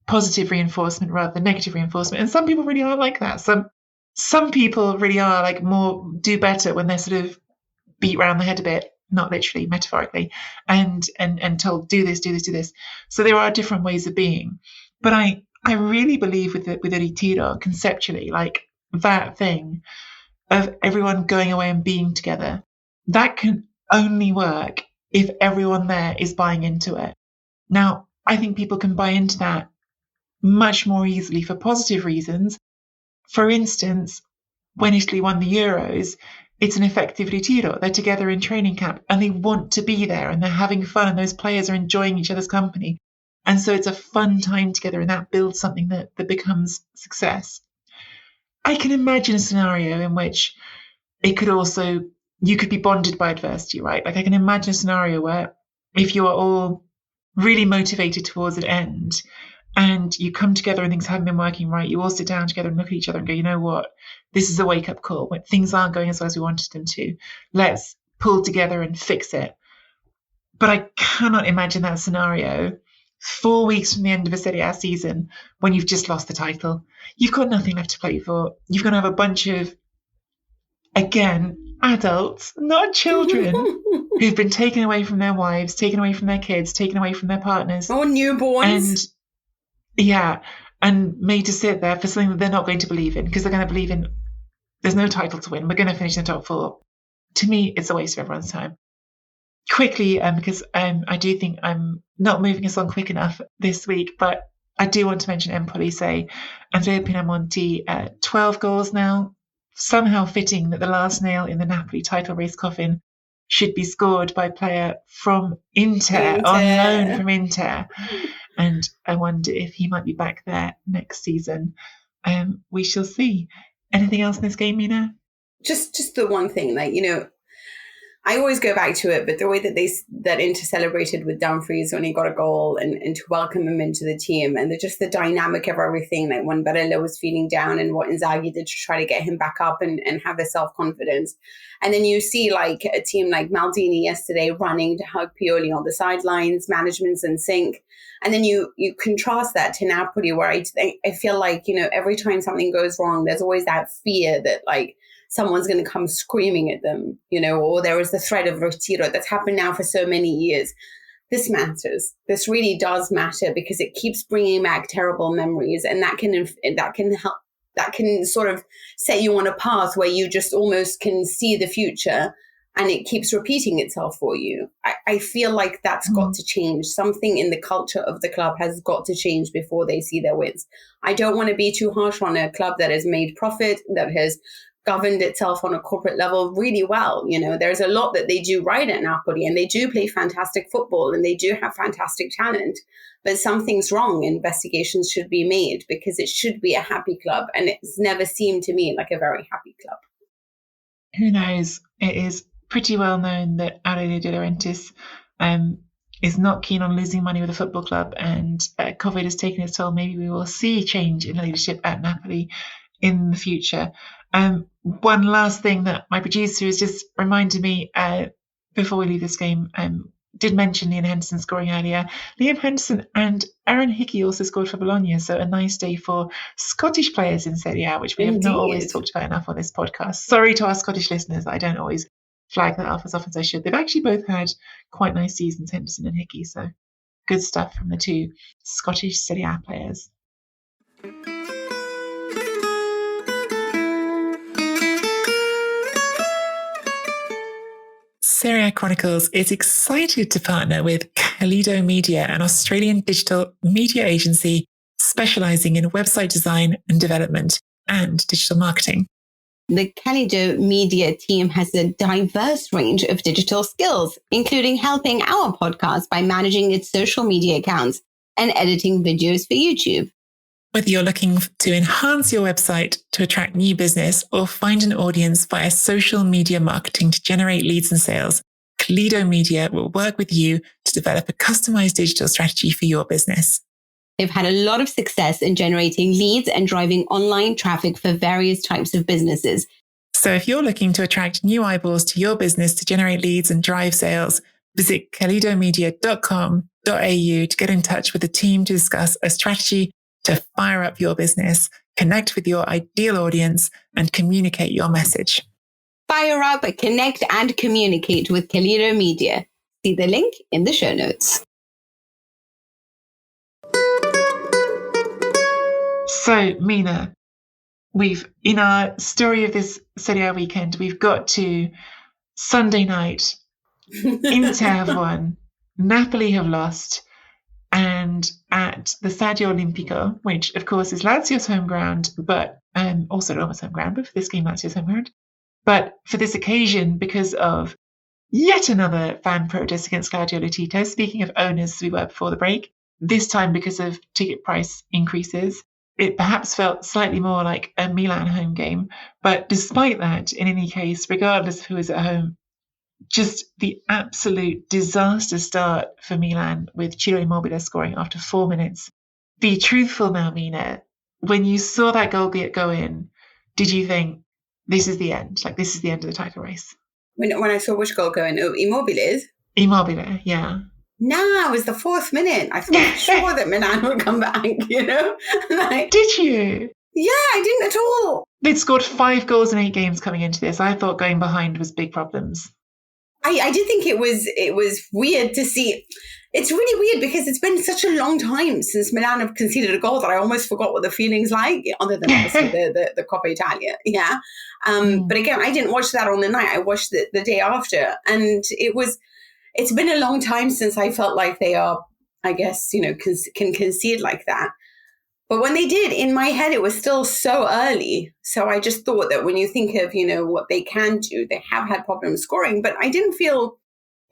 Speaker 7: positive reinforcement rather than negative reinforcement. And some people really are like that. Some people really are more do better when they're sort of beat around the head a bit, not literally, metaphorically, and told do this, do this, do this. So there are different ways of being. But I really believe with the ritiro conceptually, that thing of everyone going away and being together, that can only work if everyone there is buying into it. Now, I think people can buy into that much more easily for positive reasons. For instance, when Italy won the Euros, it's an effective ritiro. They're together in training camp and they want to be there and they're having fun and those players are enjoying each other's company. And so it's a fun time together and that builds something that becomes success. I can imagine a scenario in which you could be bonded by adversity, right? I can imagine a scenario where if you are all really motivated towards an end and you come together and things haven't been working right, you all sit down together and look at each other and go, you know what? This is a wake-up call. When things aren't going as well as we wanted them to, let's pull together and fix it. But I cannot imagine that scenario 4 weeks from the end of a Serie A season when you've just lost the title. You've got nothing left to play for. You're going to have a bunch of, again, adults, not children, who've been taken away from their wives, taken away from their kids, taken away from their partners.
Speaker 8: Or newborns.
Speaker 7: And and made to sit there for something that they're not going to believe in, because they're going to believe in there's no title to win, we're going to finish in the top 4. To me, it's a waste of everyone's time. Quickly, because I do think I'm not moving us on quick enough this week, but I do want to mention Empoli, say, Andrea Pinamonti, 12 goals now, somehow fitting that the last nail in the Napoli title race coffin should be scored by a player from Inter, on loan from Inter. And I wonder if he might be back there next season. We shall see. Anything else in this game, Mina?
Speaker 8: Just the one thing, like, I always go back to it, but the way that Inter celebrated with Dumfries when he got a goal and to welcome him into the team, and just the dynamic of everything, like when Barella was feeling down and what Inzaghi did to try to get him back up and have the self-confidence. And then you see like a team like Maldini yesterday running to hug Pioli on the sidelines, management's in sync. And then you contrast that to Napoli, where I feel like, every time something goes wrong, there's always that fear that like, someone's going to come screaming at them, or there is the threat of ritiro that's happened now for so many years. This matters. This really does matter, because it keeps bringing back terrible memories, and that can help. That can sort of set you on a path where you just almost can see the future, and it keeps repeating itself for you. I feel like that's got to change. Something in the culture of the club has got to change before they see their wins. I don't want to be too harsh on a club that has made profit, that has governed itself on a corporate level really well. There's a lot that they do right at Napoli, and they do play fantastic football, and they do have fantastic talent, but something's wrong. Investigations should be made, because it should be a happy club, and it's never seemed to me like a very happy club.
Speaker 7: Who knows? It is pretty well known that Aurelio De Laurentiis is not keen on losing money with a football club, and COVID has taken its toll. Maybe we will see change in leadership at Napoli in the future. One last thing that my producer has just reminded me before we leave this game, did mention Liam Henderson scoring earlier. Liam Henderson and Aaron Hickey also scored for Bologna, so a nice day for Scottish players in Serie A, which we have not always talked about enough on this podcast. Sorry to our Scottish listeners, I don't always flag that up as often as I should. They've actually both had quite nice seasons, Henderson and Hickey, so good stuff from the two Scottish Serie A players. Serie A Chronicles is excited to partner with Kaleido Media, an Australian digital media agency specializing in website design and development and digital marketing.
Speaker 8: The Kaleido Media team has a diverse range of digital skills, including helping our podcast by managing its social media accounts and editing videos for YouTube.
Speaker 7: Whether you're looking to enhance your website to attract new business or find an audience via social media marketing to generate leads and sales, Kaleido Media will work with you to develop a customized digital strategy for your business.
Speaker 8: They've had a lot of success in generating leads and driving online traffic for various types of businesses.
Speaker 7: So if you're looking to attract new eyeballs to your business to generate leads and drive sales, visit kaleidomedia.com.au to get in touch with the team to discuss a strategy to fire up your business, connect with your ideal audience, and communicate your message.
Speaker 8: Fire up, connect, and communicate with Kaleido Media. See the link in the show notes.
Speaker 7: So, Mina, in our story of this Serie A weekend, we've got to Sunday night. Inter have won, Napoli have lost, and at the Stadio Olimpico, which of course is Lazio's home ground, but also Roma's home ground, but for this game, Lazio's home ground. But for this occasion, because of yet another fan protest against Claudio Lotito, speaking of owners, as we were before the break, this time because of ticket price increases, it perhaps felt slightly more like a Milan home game. But despite that, in any case, regardless of who is at home, just the absolute disaster start for Milan with Ciro Immobile scoring after 4 minutes. Be truthful now, Mina. When you saw that goal go in, did you think, this is the end? Like, this is the end of the title race?
Speaker 8: When I saw which goal go in, Immobile's?
Speaker 7: Immobile, yeah.
Speaker 8: No, it was the 4th minute. I thought sure that Milan would come back,
Speaker 7: Did you?
Speaker 8: Yeah, I didn't at all.
Speaker 7: They'd scored 5 goals in 8 games coming into this. I thought going behind was big problems.
Speaker 8: I did think it was weird to see. It's really weird because it's been such a long time since Milan have conceded a goal that I almost forgot what the feeling's like, other than obviously the Coppa Italia. Yeah. But again, I didn't watch that on the night. I watched the day after. And it's been a long time since I felt like they are, I guess, can concede like that. But when they did, in my head, it was still so early. So I just thought that when you think of, what they can do, they have had problems scoring. But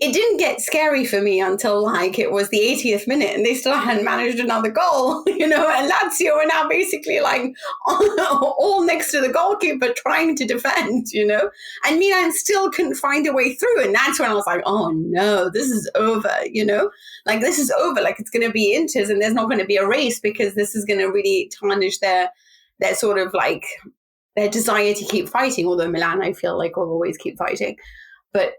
Speaker 8: it didn't get scary for me until it was the 80th minute and they still hadn't managed another goal, and Lazio are now basically all next to the goalkeeper trying to defend, and Milan still couldn't find a way through. And that's when I was like, oh no, this is over, this is over. It's going to be Inter's and there's not going to be a race because this is going to really tarnish their sort of their desire to keep fighting. Although Milan, I feel like will always keep fighting, but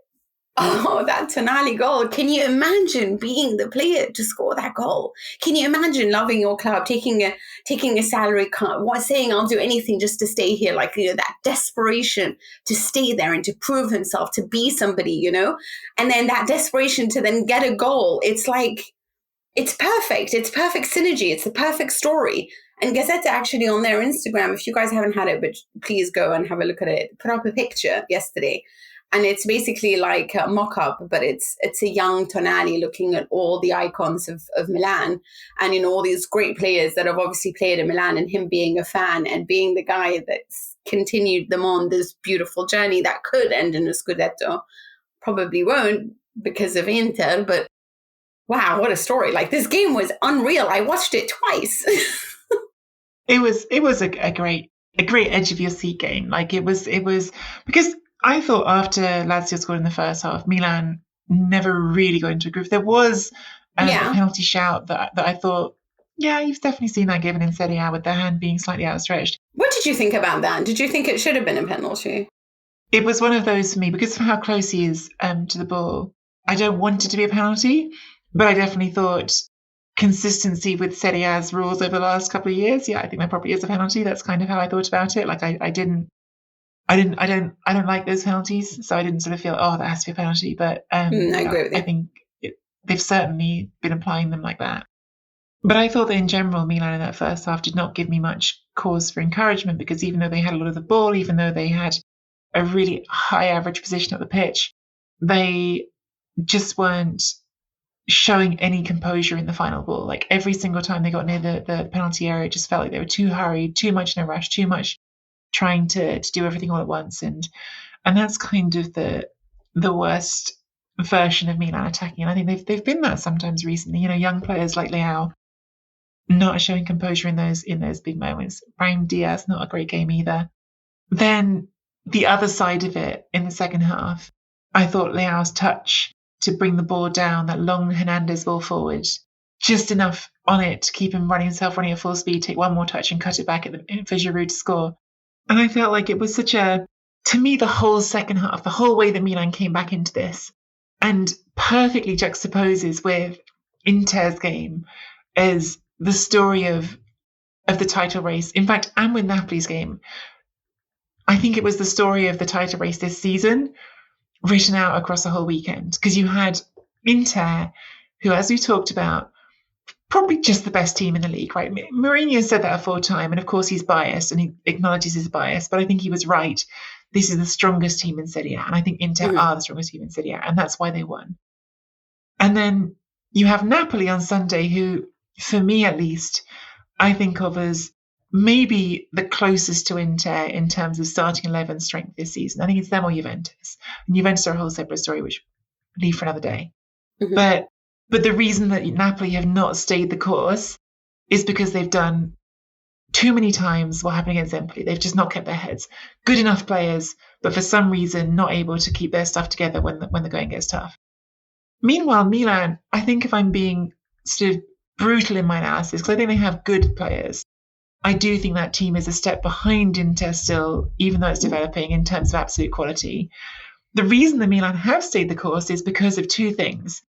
Speaker 8: oh, that Tonali goal. Can you imagine being the player to score that goal? Can you imagine loving your club, taking a salary cut, saying I'll do anything just to stay here, that desperation to stay there and to prove himself, to be somebody, and then that desperation to then get a goal. It's it's perfect. It's perfect synergy. It's the perfect story. And Gazzetta actually on their Instagram, if you guys haven't had it, but please go and have a look at it, put up a picture yesterday. And it's basically like a mock-up, but it's a young Tonali looking at all the icons of Milan and, all these great players that have obviously played in Milan, and him being a fan and being the guy that's continued them on this beautiful journey that could end in a Scudetto. Probably won't because of Inter, but wow, what a story. This game was unreal. I watched it twice.
Speaker 7: It was a great edge of your seat game. It was because I thought after Lazio scored in the first half, Milan never really got into a groove. There was a penalty shout that I thought, yeah, you've definitely seen that given in Serie A with their hand being slightly outstretched.
Speaker 8: What did you think about that? Did you think it should have been a penalty?
Speaker 7: It was one of those for me because of how close he is to the ball. I don't want it to be a penalty, but I definitely thought consistency with Serie A's rules over the last couple of years. Yeah, I think that probably is a penalty. That's kind of how I thought about it. I don't like those penalties, so I didn't sort of feel, that has to be a penalty. But I agree with you. I think they've certainly been applying them like that. But I thought that in general, Milan in that first half did not give me much cause for encouragement because even though they had a lot of the ball, even though they had a really high average position at the pitch, they just weren't showing any composure in the final ball. Every single time they got near the penalty area, it just felt like they were too hurried, too much in a rush, too much trying to do everything all at once, and that's kind of the worst version of Milan attacking. And I think they've been that sometimes recently. Young players like Leao not showing composure in those big moments. Brahim Diaz not a great game either. Then the other side of it in the second half, I thought Leao's touch to bring the ball down, that long Hernandez ball forward, just enough on it to keep him running at full speed, take one more touch and cut it back for Giroud to score. And I felt like it was to me, the whole second half, the whole way that Milan came back into this and perfectly juxtaposes with Inter's game as the story of the title race. In fact, and with Napoli's game, I think it was the story of the title race this season written out across the whole weekend. Because you had Inter, who, as we talked about, probably just the best team in the league, right? Mourinho said that a full time, and of course he's biased and he acknowledges his bias, but I think he was right. This is the strongest team in Serie A, and I think Inter are the strongest team in Serie A, and that's why they won. And then you have Napoli on Sunday, who, for me at least, I think of as maybe the closest to Inter in terms of starting 11 strength this season. I think it's them or Juventus. And Juventus are a whole separate story, which we'll leave for another day. Mm-hmm. But the reason that Napoli have not stayed the course is because they've done too many times what happened against Empoli. They've just not kept their heads. Good enough players, but for some reason not able to keep their stuff together when the going gets tough. Meanwhile, Milan, I think if I'm being sort of brutal in my analysis, because I think they have good players, I do think that team is a step behind Inter still, even though it's developing in terms of absolute quality. The reason the Milan have stayed the course is because of two things.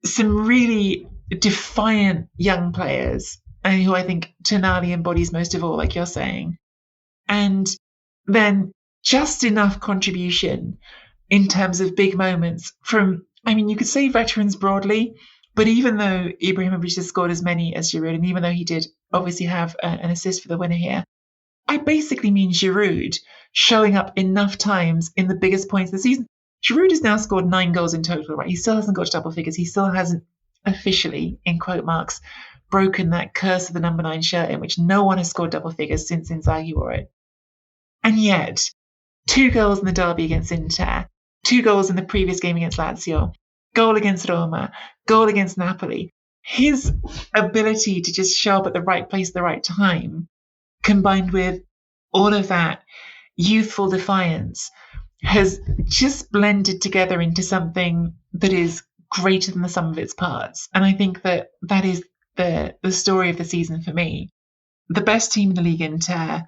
Speaker 7: Some really defiant young players, and who I think Tonali embodies most of all, like you're saying. And then just enough contribution in terms of big moments from, I mean, you could say veterans broadly, but even though Ibrahimovic has scored as many as Giroud, and even though he did obviously have an assist for the winner here, I basically mean Giroud showing up enough times in the biggest points of the season. Giroud has now scored 9 goals in total, right? He still hasn't got to double figures. He still hasn't officially, in quote marks, broken that curse of the number 9 shirt in which no one has scored double figures since Inzaghi wore it. And yet, 2 goals in the derby against Inter, 2 goals in the previous game against Lazio, goal against Roma, goal against Napoli. His ability to just show up at the right place at the right time, combined with all of that youthful defiance, has just blended together into something that is greater than the sum of its parts. And I think that is the story of the season for me. The best team in the league, Inter,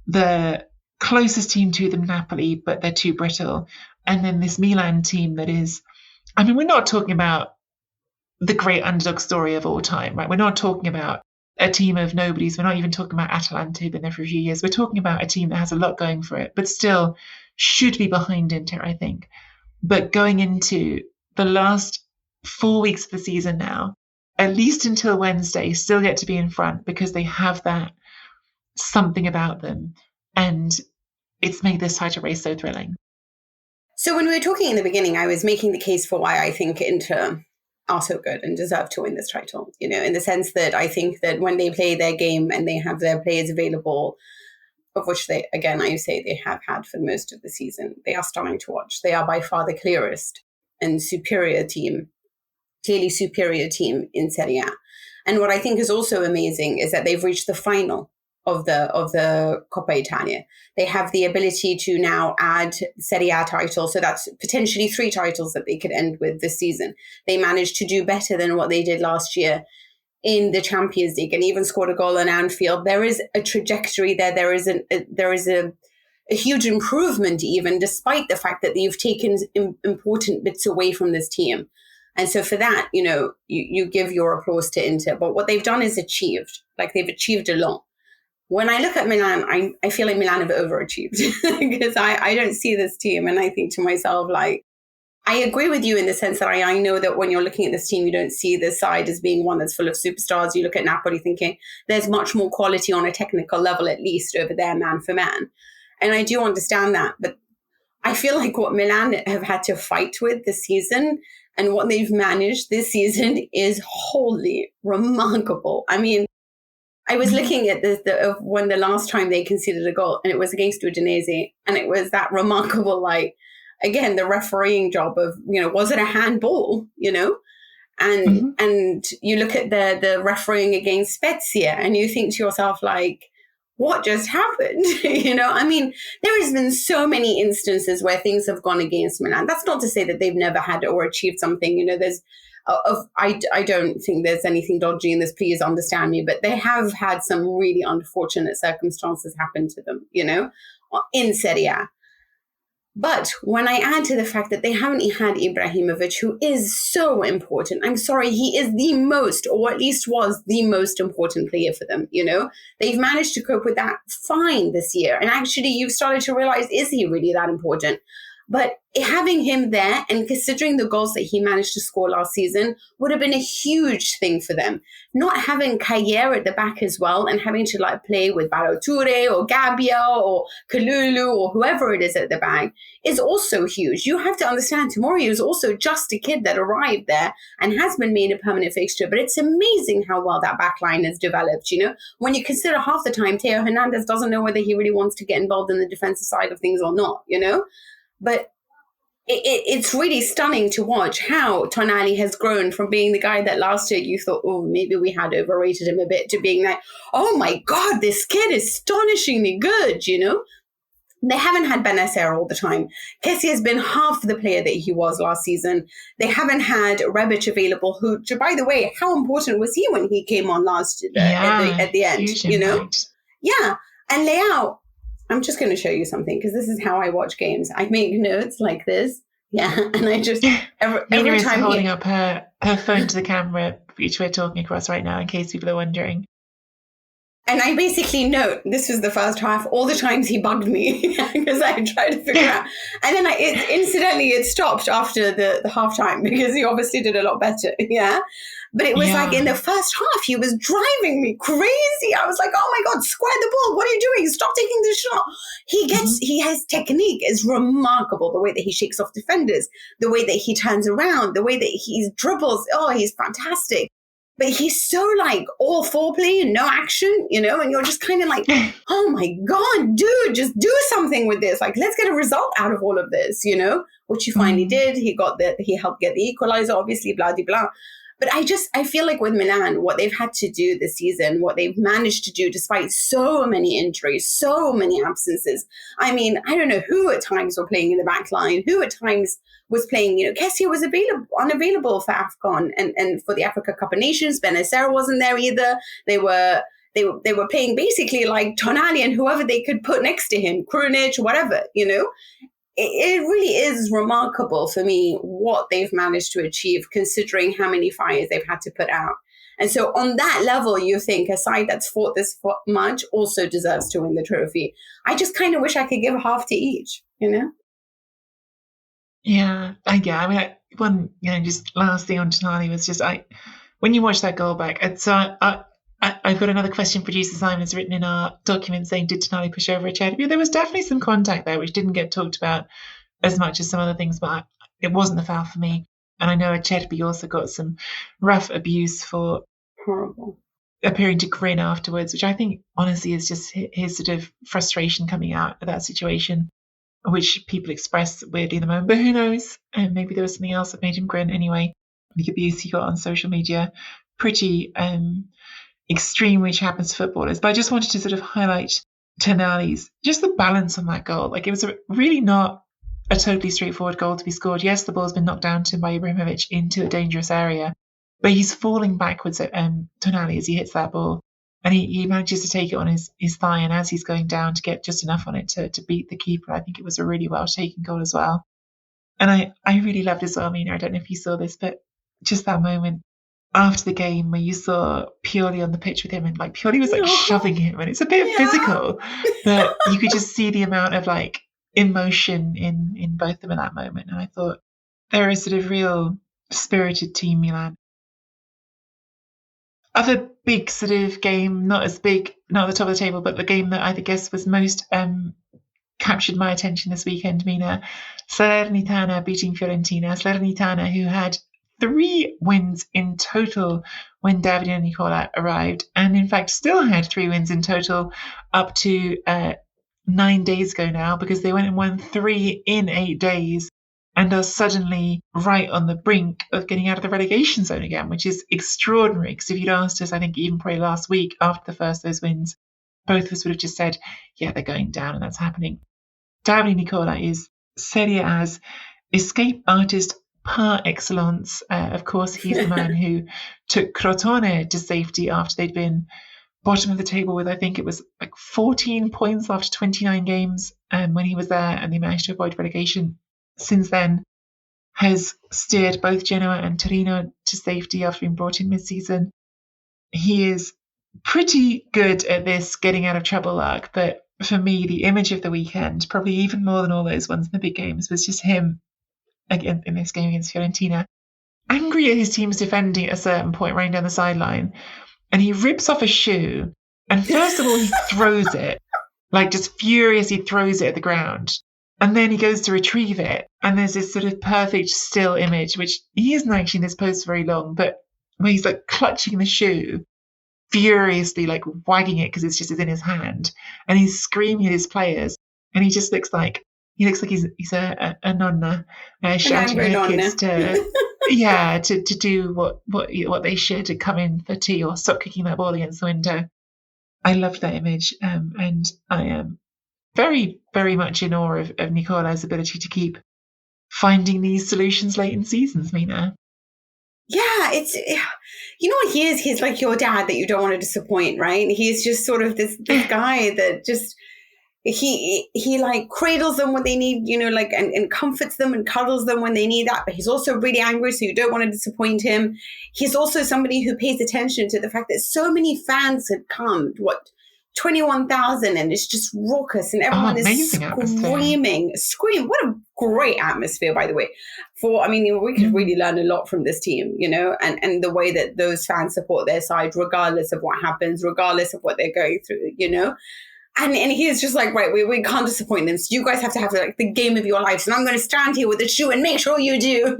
Speaker 7: the closest team to them, Napoli, but they're too brittle. And then this Milan team that is, I mean, we're not talking about the great underdog story of all time, right? We're not talking about a team of nobodies. We're not even talking about Atalanta, who've been there for a few years. We're talking about a team that has a lot going for it, but still should be behind Inter, I think. But going into the last 4 weeks of the season now, at least until Wednesday, still get to be in front because they have that something about them. And it's made this title race so thrilling.
Speaker 8: So when we were talking in the beginning, I was making the case for why I think Inter are so good and deserve to win this title, you know, in the sense that I think that when they play their game and they have their players available, of which they, again, I say they have had for most of the season, they are stunning to watch. They are by far the clearest and clearly superior team in Serie A. And what I think is also amazing is that they've reached the final of the Coppa Italia. They have the ability to now add Serie A titles, so that's potentially 3 titles that they could end with this season. They managed to do better than what they did last year in the Champions League and even scored a goal on Anfield. There is a trajectory there. There is a huge improvement even, despite the fact that they've taken important bits away from this team. And so for that, you know, you give your applause to Inter. But what they've done is achieved. Like, they've achieved a lot. When I look at Milan, I feel like Milan have overachieved because I don't see this team. And I think to myself, like, I agree with you in the sense that I know that when you're looking at this team, you don't see this side as being one that's full of superstars. You look at Napoli thinking there's much more quality on a technical level, at least over there, man for man. And I do understand that. But I feel like what Milan have had to fight with this season and what they've managed this season is wholly remarkable. I mean, I was looking at when the last time they conceded a goal, and it was against Udinese, and it was that remarkable, like, again, the refereeing job of, you know, was it a handball, you know? And and you look at the refereeing against Spezia, and you think to yourself, like, what just happened? You know, I mean, there has been so many instances where things have gone against Milan. That's not to say that they've never had or achieved something. You know, I don't think there's anything dodgy in this, please understand me, but they have had some really unfortunate circumstances happen to them, you know, in Serie A. But when I add to the fact that they haven't had Ibrahimovic, who is so important, I'm sorry, he is the most, or at least was the most important player for them, you know? They've managed to cope with that fine this year. And actually, you've started to realize, is he really that important? But having him there and considering the goals that he managed to score last season would have been a huge thing for them. Not having Kayer at the back as well and having to like play with Balotore or Gabbia or Kalulu or whoever it is at the back is also huge. You have to understand Tomori is also just a kid that arrived there and has been made a permanent fixture. But it's amazing how well that back line has developed, you know. When you consider half the time Theo Hernandez doesn't know whether he really wants to get involved in the defensive side of things or not, you know. But it's really stunning to watch how Tonali has grown from being the guy that last year you thought, oh, maybe we had overrated him a bit, to being like, oh my God, this kid is astonishingly good, you know? They haven't had Benacer all the time. Kessie has been half the player that he was last season. They haven't had Rebic available, who, by the way, how important was he when he came on last at the end, you know? Impact. Yeah, and Leao, I'm just going to show you something because this is how I watch games. I make notes like this. Yeah. And I just, every time
Speaker 7: holding up her phone to the camera, which we're talking across right now, in case people are wondering.
Speaker 8: And I basically note, this was the first half, all the times he bugged me because I tried to figure out. And then incidentally, it stopped after the halftime because he obviously did a lot better. Yeah. But it was like in the first half, he was driving me crazy. I was like, oh my God, square the ball. What are you doing? Stop taking the shot. He has technique. It's remarkable. The way that he shakes off defenders, the way that he turns around, the way that he dribbles. Oh, he's fantastic. But he's so like all foreplay and no action, you know, and you're just kind of like, oh my God, dude, just do something with this. Like, let's get a result out of all of this, you know, which he finally did. He helped get the equalizer, obviously, blah, blah, blah. But I feel like with Milan, what they've had to do this season, what they've managed to do despite so many injuries, so many absences. I mean, I don't know who at times were playing in the back line, who at times was playing, you know, Kessie was unavailable for AFCON and for the Africa Cup of Nations. Benacer wasn't there either. They were playing basically like Tonali and whoever they could put next to him, Krunic, whatever, you know. It really is remarkable for me what they've managed to achieve, considering how many fires they've had to put out. And so on that level, you think a side that's fought this much also deserves to win the trophy. I just kind of wish I could give half to each, you know?
Speaker 7: Yeah. I mean, one, you know, just last thing on Tonali was just, when you watch that goal back, I've got another question producer Simon's written in our document saying, did Tonali push over Acerbi? There was definitely some contact there, which didn't get talked about as much as some other things, but it wasn't a foul for me. And I know Acerbi also got some rough abuse for
Speaker 8: horrible
Speaker 7: appearing to grin afterwards, which I think honestly is just his sort of frustration coming out of that situation, which people express weirdly in the moment. But who knows? And maybe there was something else that made him grin anyway. The abuse he got on social media, pretty extreme, which happens to footballers. But I just wanted to sort of highlight Tonali's, just the balance on that goal. Like, it was really not a totally straightforward goal to be scored. Yes, the ball's been knocked down to him by Ibrahimovic into a dangerous area, but he's falling backwards at Tonali as he hits that ball. And he manages to take it on his thigh, and as he's going down to get just enough on it to beat the keeper. I think it was a really well-taken goal as well. And I really loved as well, Mina, I don't know if you saw this, but just that moment after the game where you saw Pioli on the pitch with him, and like Pioli was like shoving him, and it's a bit physical, but you could just see the amount of like emotion in both of them in that moment. And I thought they're a sort of real spirited team, Milan. Other big sort of game, not as big, not at the top of the table, but the game that I guess was most captured my attention this weekend, Mina. Salernitana beating Fiorentina. Salernitana, who had 3 wins in total when Davide and Nicola arrived, and in fact still had 3 wins in total up to 9 days ago now, because they went and won 3 in 8 days and are suddenly right on the brink of getting out of the relegation zone again, which is extraordinary. Because if you'd asked us, I think even probably last week after the first of those wins, both of us would have just said, yeah, they're going down, and that's happening. Davide Nicola is Serie A's escape artist par excellence. Of course, he's the man who took Crotone to safety after they'd been bottom of the table with, I think it was like 14 points after 29 games when he was there, and they managed to avoid relegation. Since then, has steered both Genoa and Torino to safety after being brought in mid-season. He is pretty good at this getting out of trouble arc, but for me, the image of the weekend, probably even more than all those ones in the big games, was just him again in this game against Fiorentina, angry at his team's defending at a certain point running down the sideline, and he rips off a shoe, and first of all he throws it, like just furiously throws it at the ground, and then he goes to retrieve it, and there's this sort of perfect still image, which he isn't actually in this post very long, but where he's like clutching the shoe, furiously like wagging it because it's just in his hand, and he's screaming at his players, and he just looks like he's a nonna shouting at her kids to do what they should, to come in for tea or stop kicking that ball against the window. I loved that image, and I am very, very much in awe of Nicola's ability to keep finding these solutions late in seasons, Mina.
Speaker 8: Yeah, it's, you know what he is? He's like your dad that you don't want to disappoint, right? He's just sort of this guy that just, he like cradles them when they need, you know, like, and comforts them and cuddles them when they need that. But he's also really angry, so you don't want to disappoint him. He's also somebody who pays attention to the fact that so many fans had come, 21,000, and it's just raucous, and everyone is screaming. What a great atmosphere, by the way. We could really learn a lot from this team, and the way that those fans support their side, regardless of what happens, regardless of what they're going through, And he's just like, right, we can't disappoint them. So you guys have to have like the game of your lives. And I'm going to stand here with the shoe and make sure you do,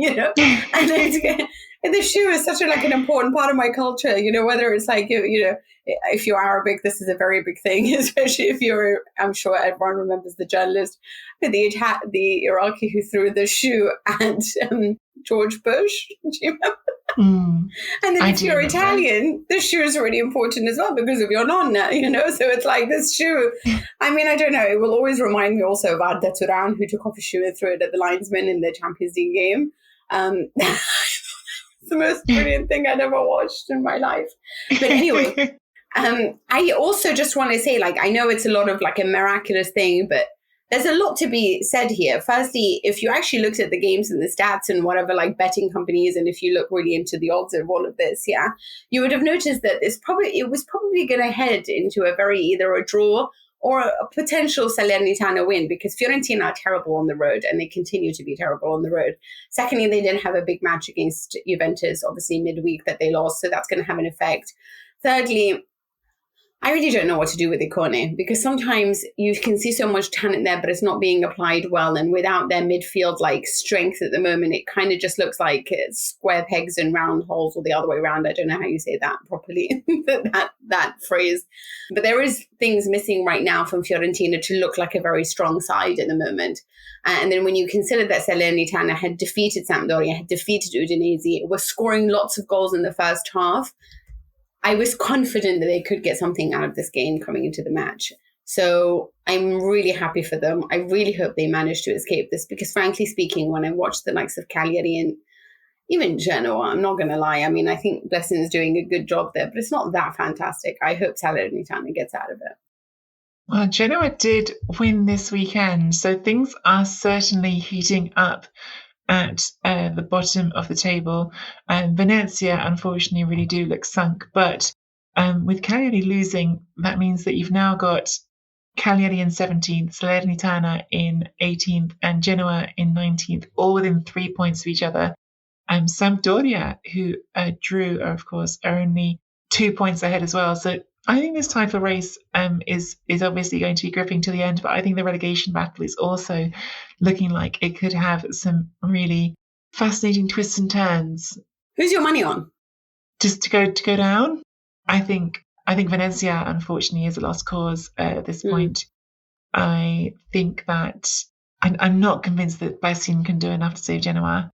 Speaker 8: And the shoe is such an important part of my culture, whether it's like, if you're Arabic, this is a very big thing, especially if you're, I'm sure everyone remembers the journalist, the Iraqi who threw the shoe at George Bush. Do you remember? And then if you're Italian, the shoe is really important as well because of your nonna, so it's like this shoe. I don't know. It will always remind me also of Arda Turan, who took off a shoe and threw it at the linesman in the Champions League game. It's the most brilliant thing I'd ever watched in my life. But anyway, I also just want to say, I know it's a lot of a miraculous thing, but there's a lot to be said here. Firstly, if you actually looked at the games and the stats and whatever, betting companies, and if you look really into the odds of all of this, you would have noticed that it was probably going to head into either a draw or a potential Salernitana win, because Fiorentina are terrible on the road and they continue to be terrible on the road. Secondly, they didn't have a big match against Juventus, obviously midweek, that they lost, so that's going to have an effect. Thirdly, I really don't know what to do with Ikone, because sometimes you can see so much talent there, but it's not being applied well. And without their midfield strength at the moment, it kind of just looks like square pegs and round holes, or the other way around. I don't know how you say that properly, that phrase. But there is things missing right now from Fiorentina to look like a very strong side at the moment. And then when you consider that Salernitana had defeated Sampdoria, had defeated Udinese, was scoring lots of goals in the first half, I was confident that they could get something out of this game coming into the match. So I'm really happy for them. I really hope they manage to escape this, because frankly speaking, when I watch the likes of Cagliari and even Genoa, I'm not going to lie. I think Blessing's doing a good job there, but it's not that fantastic. I hope Salernitana gets out of it.
Speaker 7: Well, Genoa did win this weekend, so things are certainly heating up at the bottom of the table. Venezia, unfortunately, really do look sunk. But with Cagliari losing, that means that you've now got Cagliari in 17th, Salernitana in 18th, and Genoa in 19th, all within 3 points of each other. Sampdoria, who drew, are only 2 points ahead as well. So I think this title race is obviously going to be gripping to the end, but I think the relegation battle is also looking like it could have some really fascinating twists and turns.
Speaker 8: Who's your money on?
Speaker 7: Just to go down? I think Venezia, unfortunately, is a lost cause at this point. I think that I'm not convinced that Basin can do enough to save Genoa.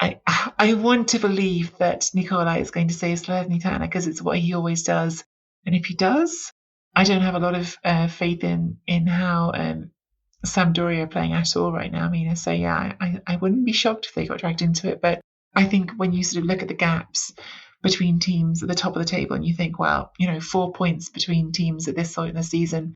Speaker 7: I want to believe that Nicola is going to save Salernitana because it's what he always does. And if he does, I don't have a lot of faith in how Sampdoria are playing at all right now. So I wouldn't be shocked if they got dragged into it. But I think when you sort of look at the gaps between teams at the top of the table and you think, 4 points between teams at this point in the season,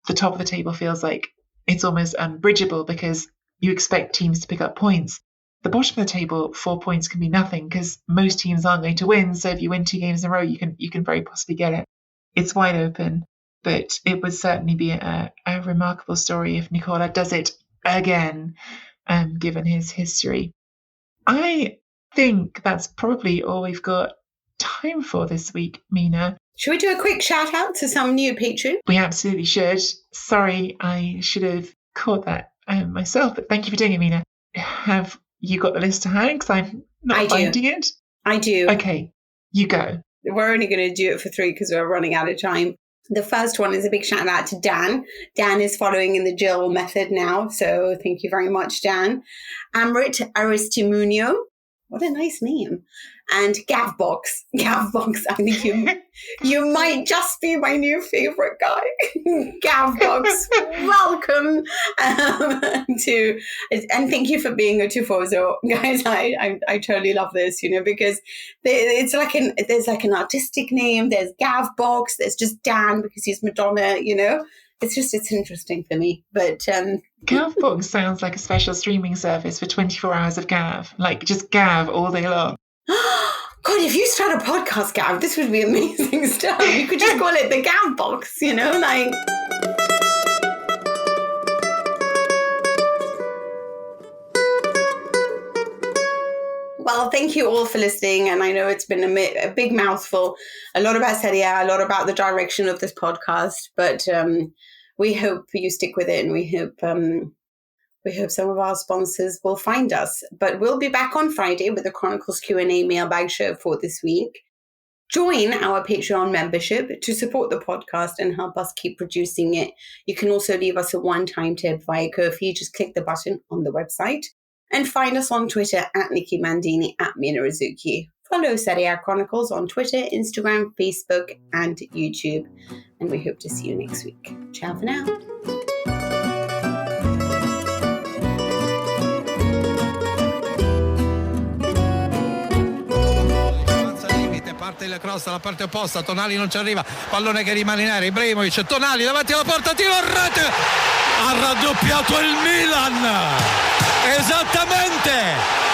Speaker 7: the top of the table feels like it's almost unbridgeable because you expect teams to pick up points. The bottom of the table, 4 points can be nothing because most teams aren't going to win. So if you win 2 games in a row, you can very possibly get it. It's wide open, but it would certainly be a remarkable story if Nicola does it again, given his history. I think that's probably all we've got time for this week, Mina.
Speaker 8: Should we do a quick shout out to some new patrons?
Speaker 7: We absolutely should. Sorry, I should have caught that myself, but thank you for doing it, Mina. Have you got the list to hand? Because I'm not finding it.
Speaker 8: I do.
Speaker 7: Okay, you go.
Speaker 8: We're only going to do it for 3 because we're running out of time. The first one is a big shout out to Dan. Dan is following in the Jill method now, so thank you very much, Dan. Amrit Aristimunio. What a nice name. And Gavbox. Gavbox, I think you might just be my new favourite guy. Gavbox, welcome and thank you for being a Tifoso. Guys, I totally love this, because there's like an artistic name. There's Gavbox, there's just Dan because he's Madonna, It's interesting for me. But
Speaker 7: Gavbox sounds like a special streaming service for 24 hours of Gav. Like just Gav all day long.
Speaker 8: God, if you start a podcast, Gav, this would be amazing stuff. You could just call it the Gav box, you know, like... Well, thank you all for listening. And I know it's been a big mouthful, a lot about Serie A, a lot about the direction of this podcast. But we hope you stick with it, and we hope some of our sponsors will find us. But we'll be back on Friday with the Chronicles Q&A mailbag show for this week. Join our Patreon membership to support the podcast and help us keep producing it. You can also leave us a one-time tip via Ko-fi. Just click the button on the website. And find us on Twitter at Nicky Mandini, at Mina Rizuki. Follow Serie A Chronicles on Twitter, Instagram, Facebook, and YouTube. And we hope to see you next week. Ciao for now.
Speaker 9: Parte il cross alla parte opposta, Tonali non ci arriva, pallone che rimane in aria, Ibrahimovic, Tonali davanti alla porta, tiro a rete, ha raddoppiato il Milan, esattamente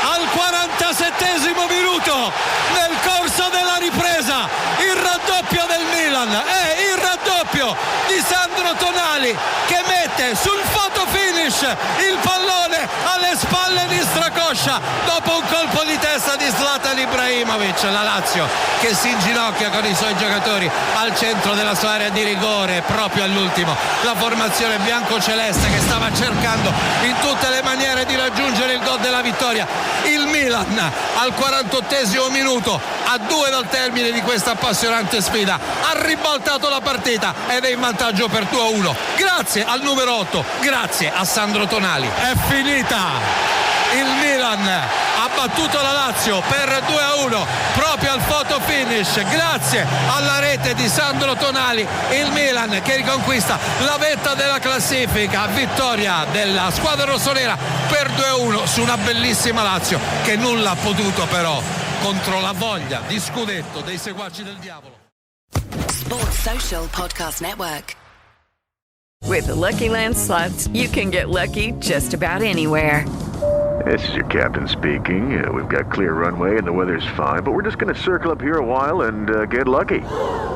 Speaker 9: al 47esimo minuto, nel corso della ripresa, il raddoppio del Milan, è il raddoppio di Sandro Tonali che mette sul photo finish il pallone alle spalle di Stracoscia dopo un colpo di testa di Zlatan Ibrahimovic. La Lazio che si inginocchia con i suoi giocatori al centro della sua area di rigore proprio all'ultimo, la formazione biancoceleste che stava cercando in tutte le maniere di raggiungere il gol della vittoria. Il Milan al 48esimo minuto, a 2 dal termine di questa appassionante sfida, ha ribaltato la partita ed è in vantaggio per 2-1 grazie al numero 8, grazie a Sandro Tonali. È finita, il Milan ha battuto la Lazio per 2-1 proprio al photo finish grazie alla rete di Sandro Tonali. Il Milan che riconquista la vetta della classifica, vittoria della squadra rossonera per 2-1 su una bellissima Lazio che nulla ha potuto però contro la voglia di scudetto dei seguaci del diavolo.
Speaker 10: Sports Social Podcast Network.
Speaker 11: With the Lucky Land Slots, you can get lucky just about anywhere.
Speaker 12: This is your captain speaking. We've got clear runway and the weather's fine, but we're just going to circle up here a while and get lucky.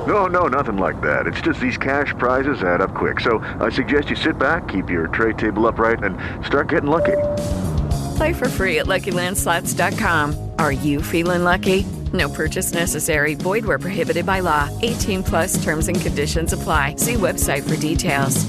Speaker 12: No, nothing like that. It's just these cash prizes add up quick. So I suggest you sit back, keep your tray table upright, and start getting lucky.
Speaker 11: Play for free at LuckyLandSlots.com. Are you feeling lucky? No purchase necessary. Void where prohibited by law. 18+ terms and conditions apply. See website for details.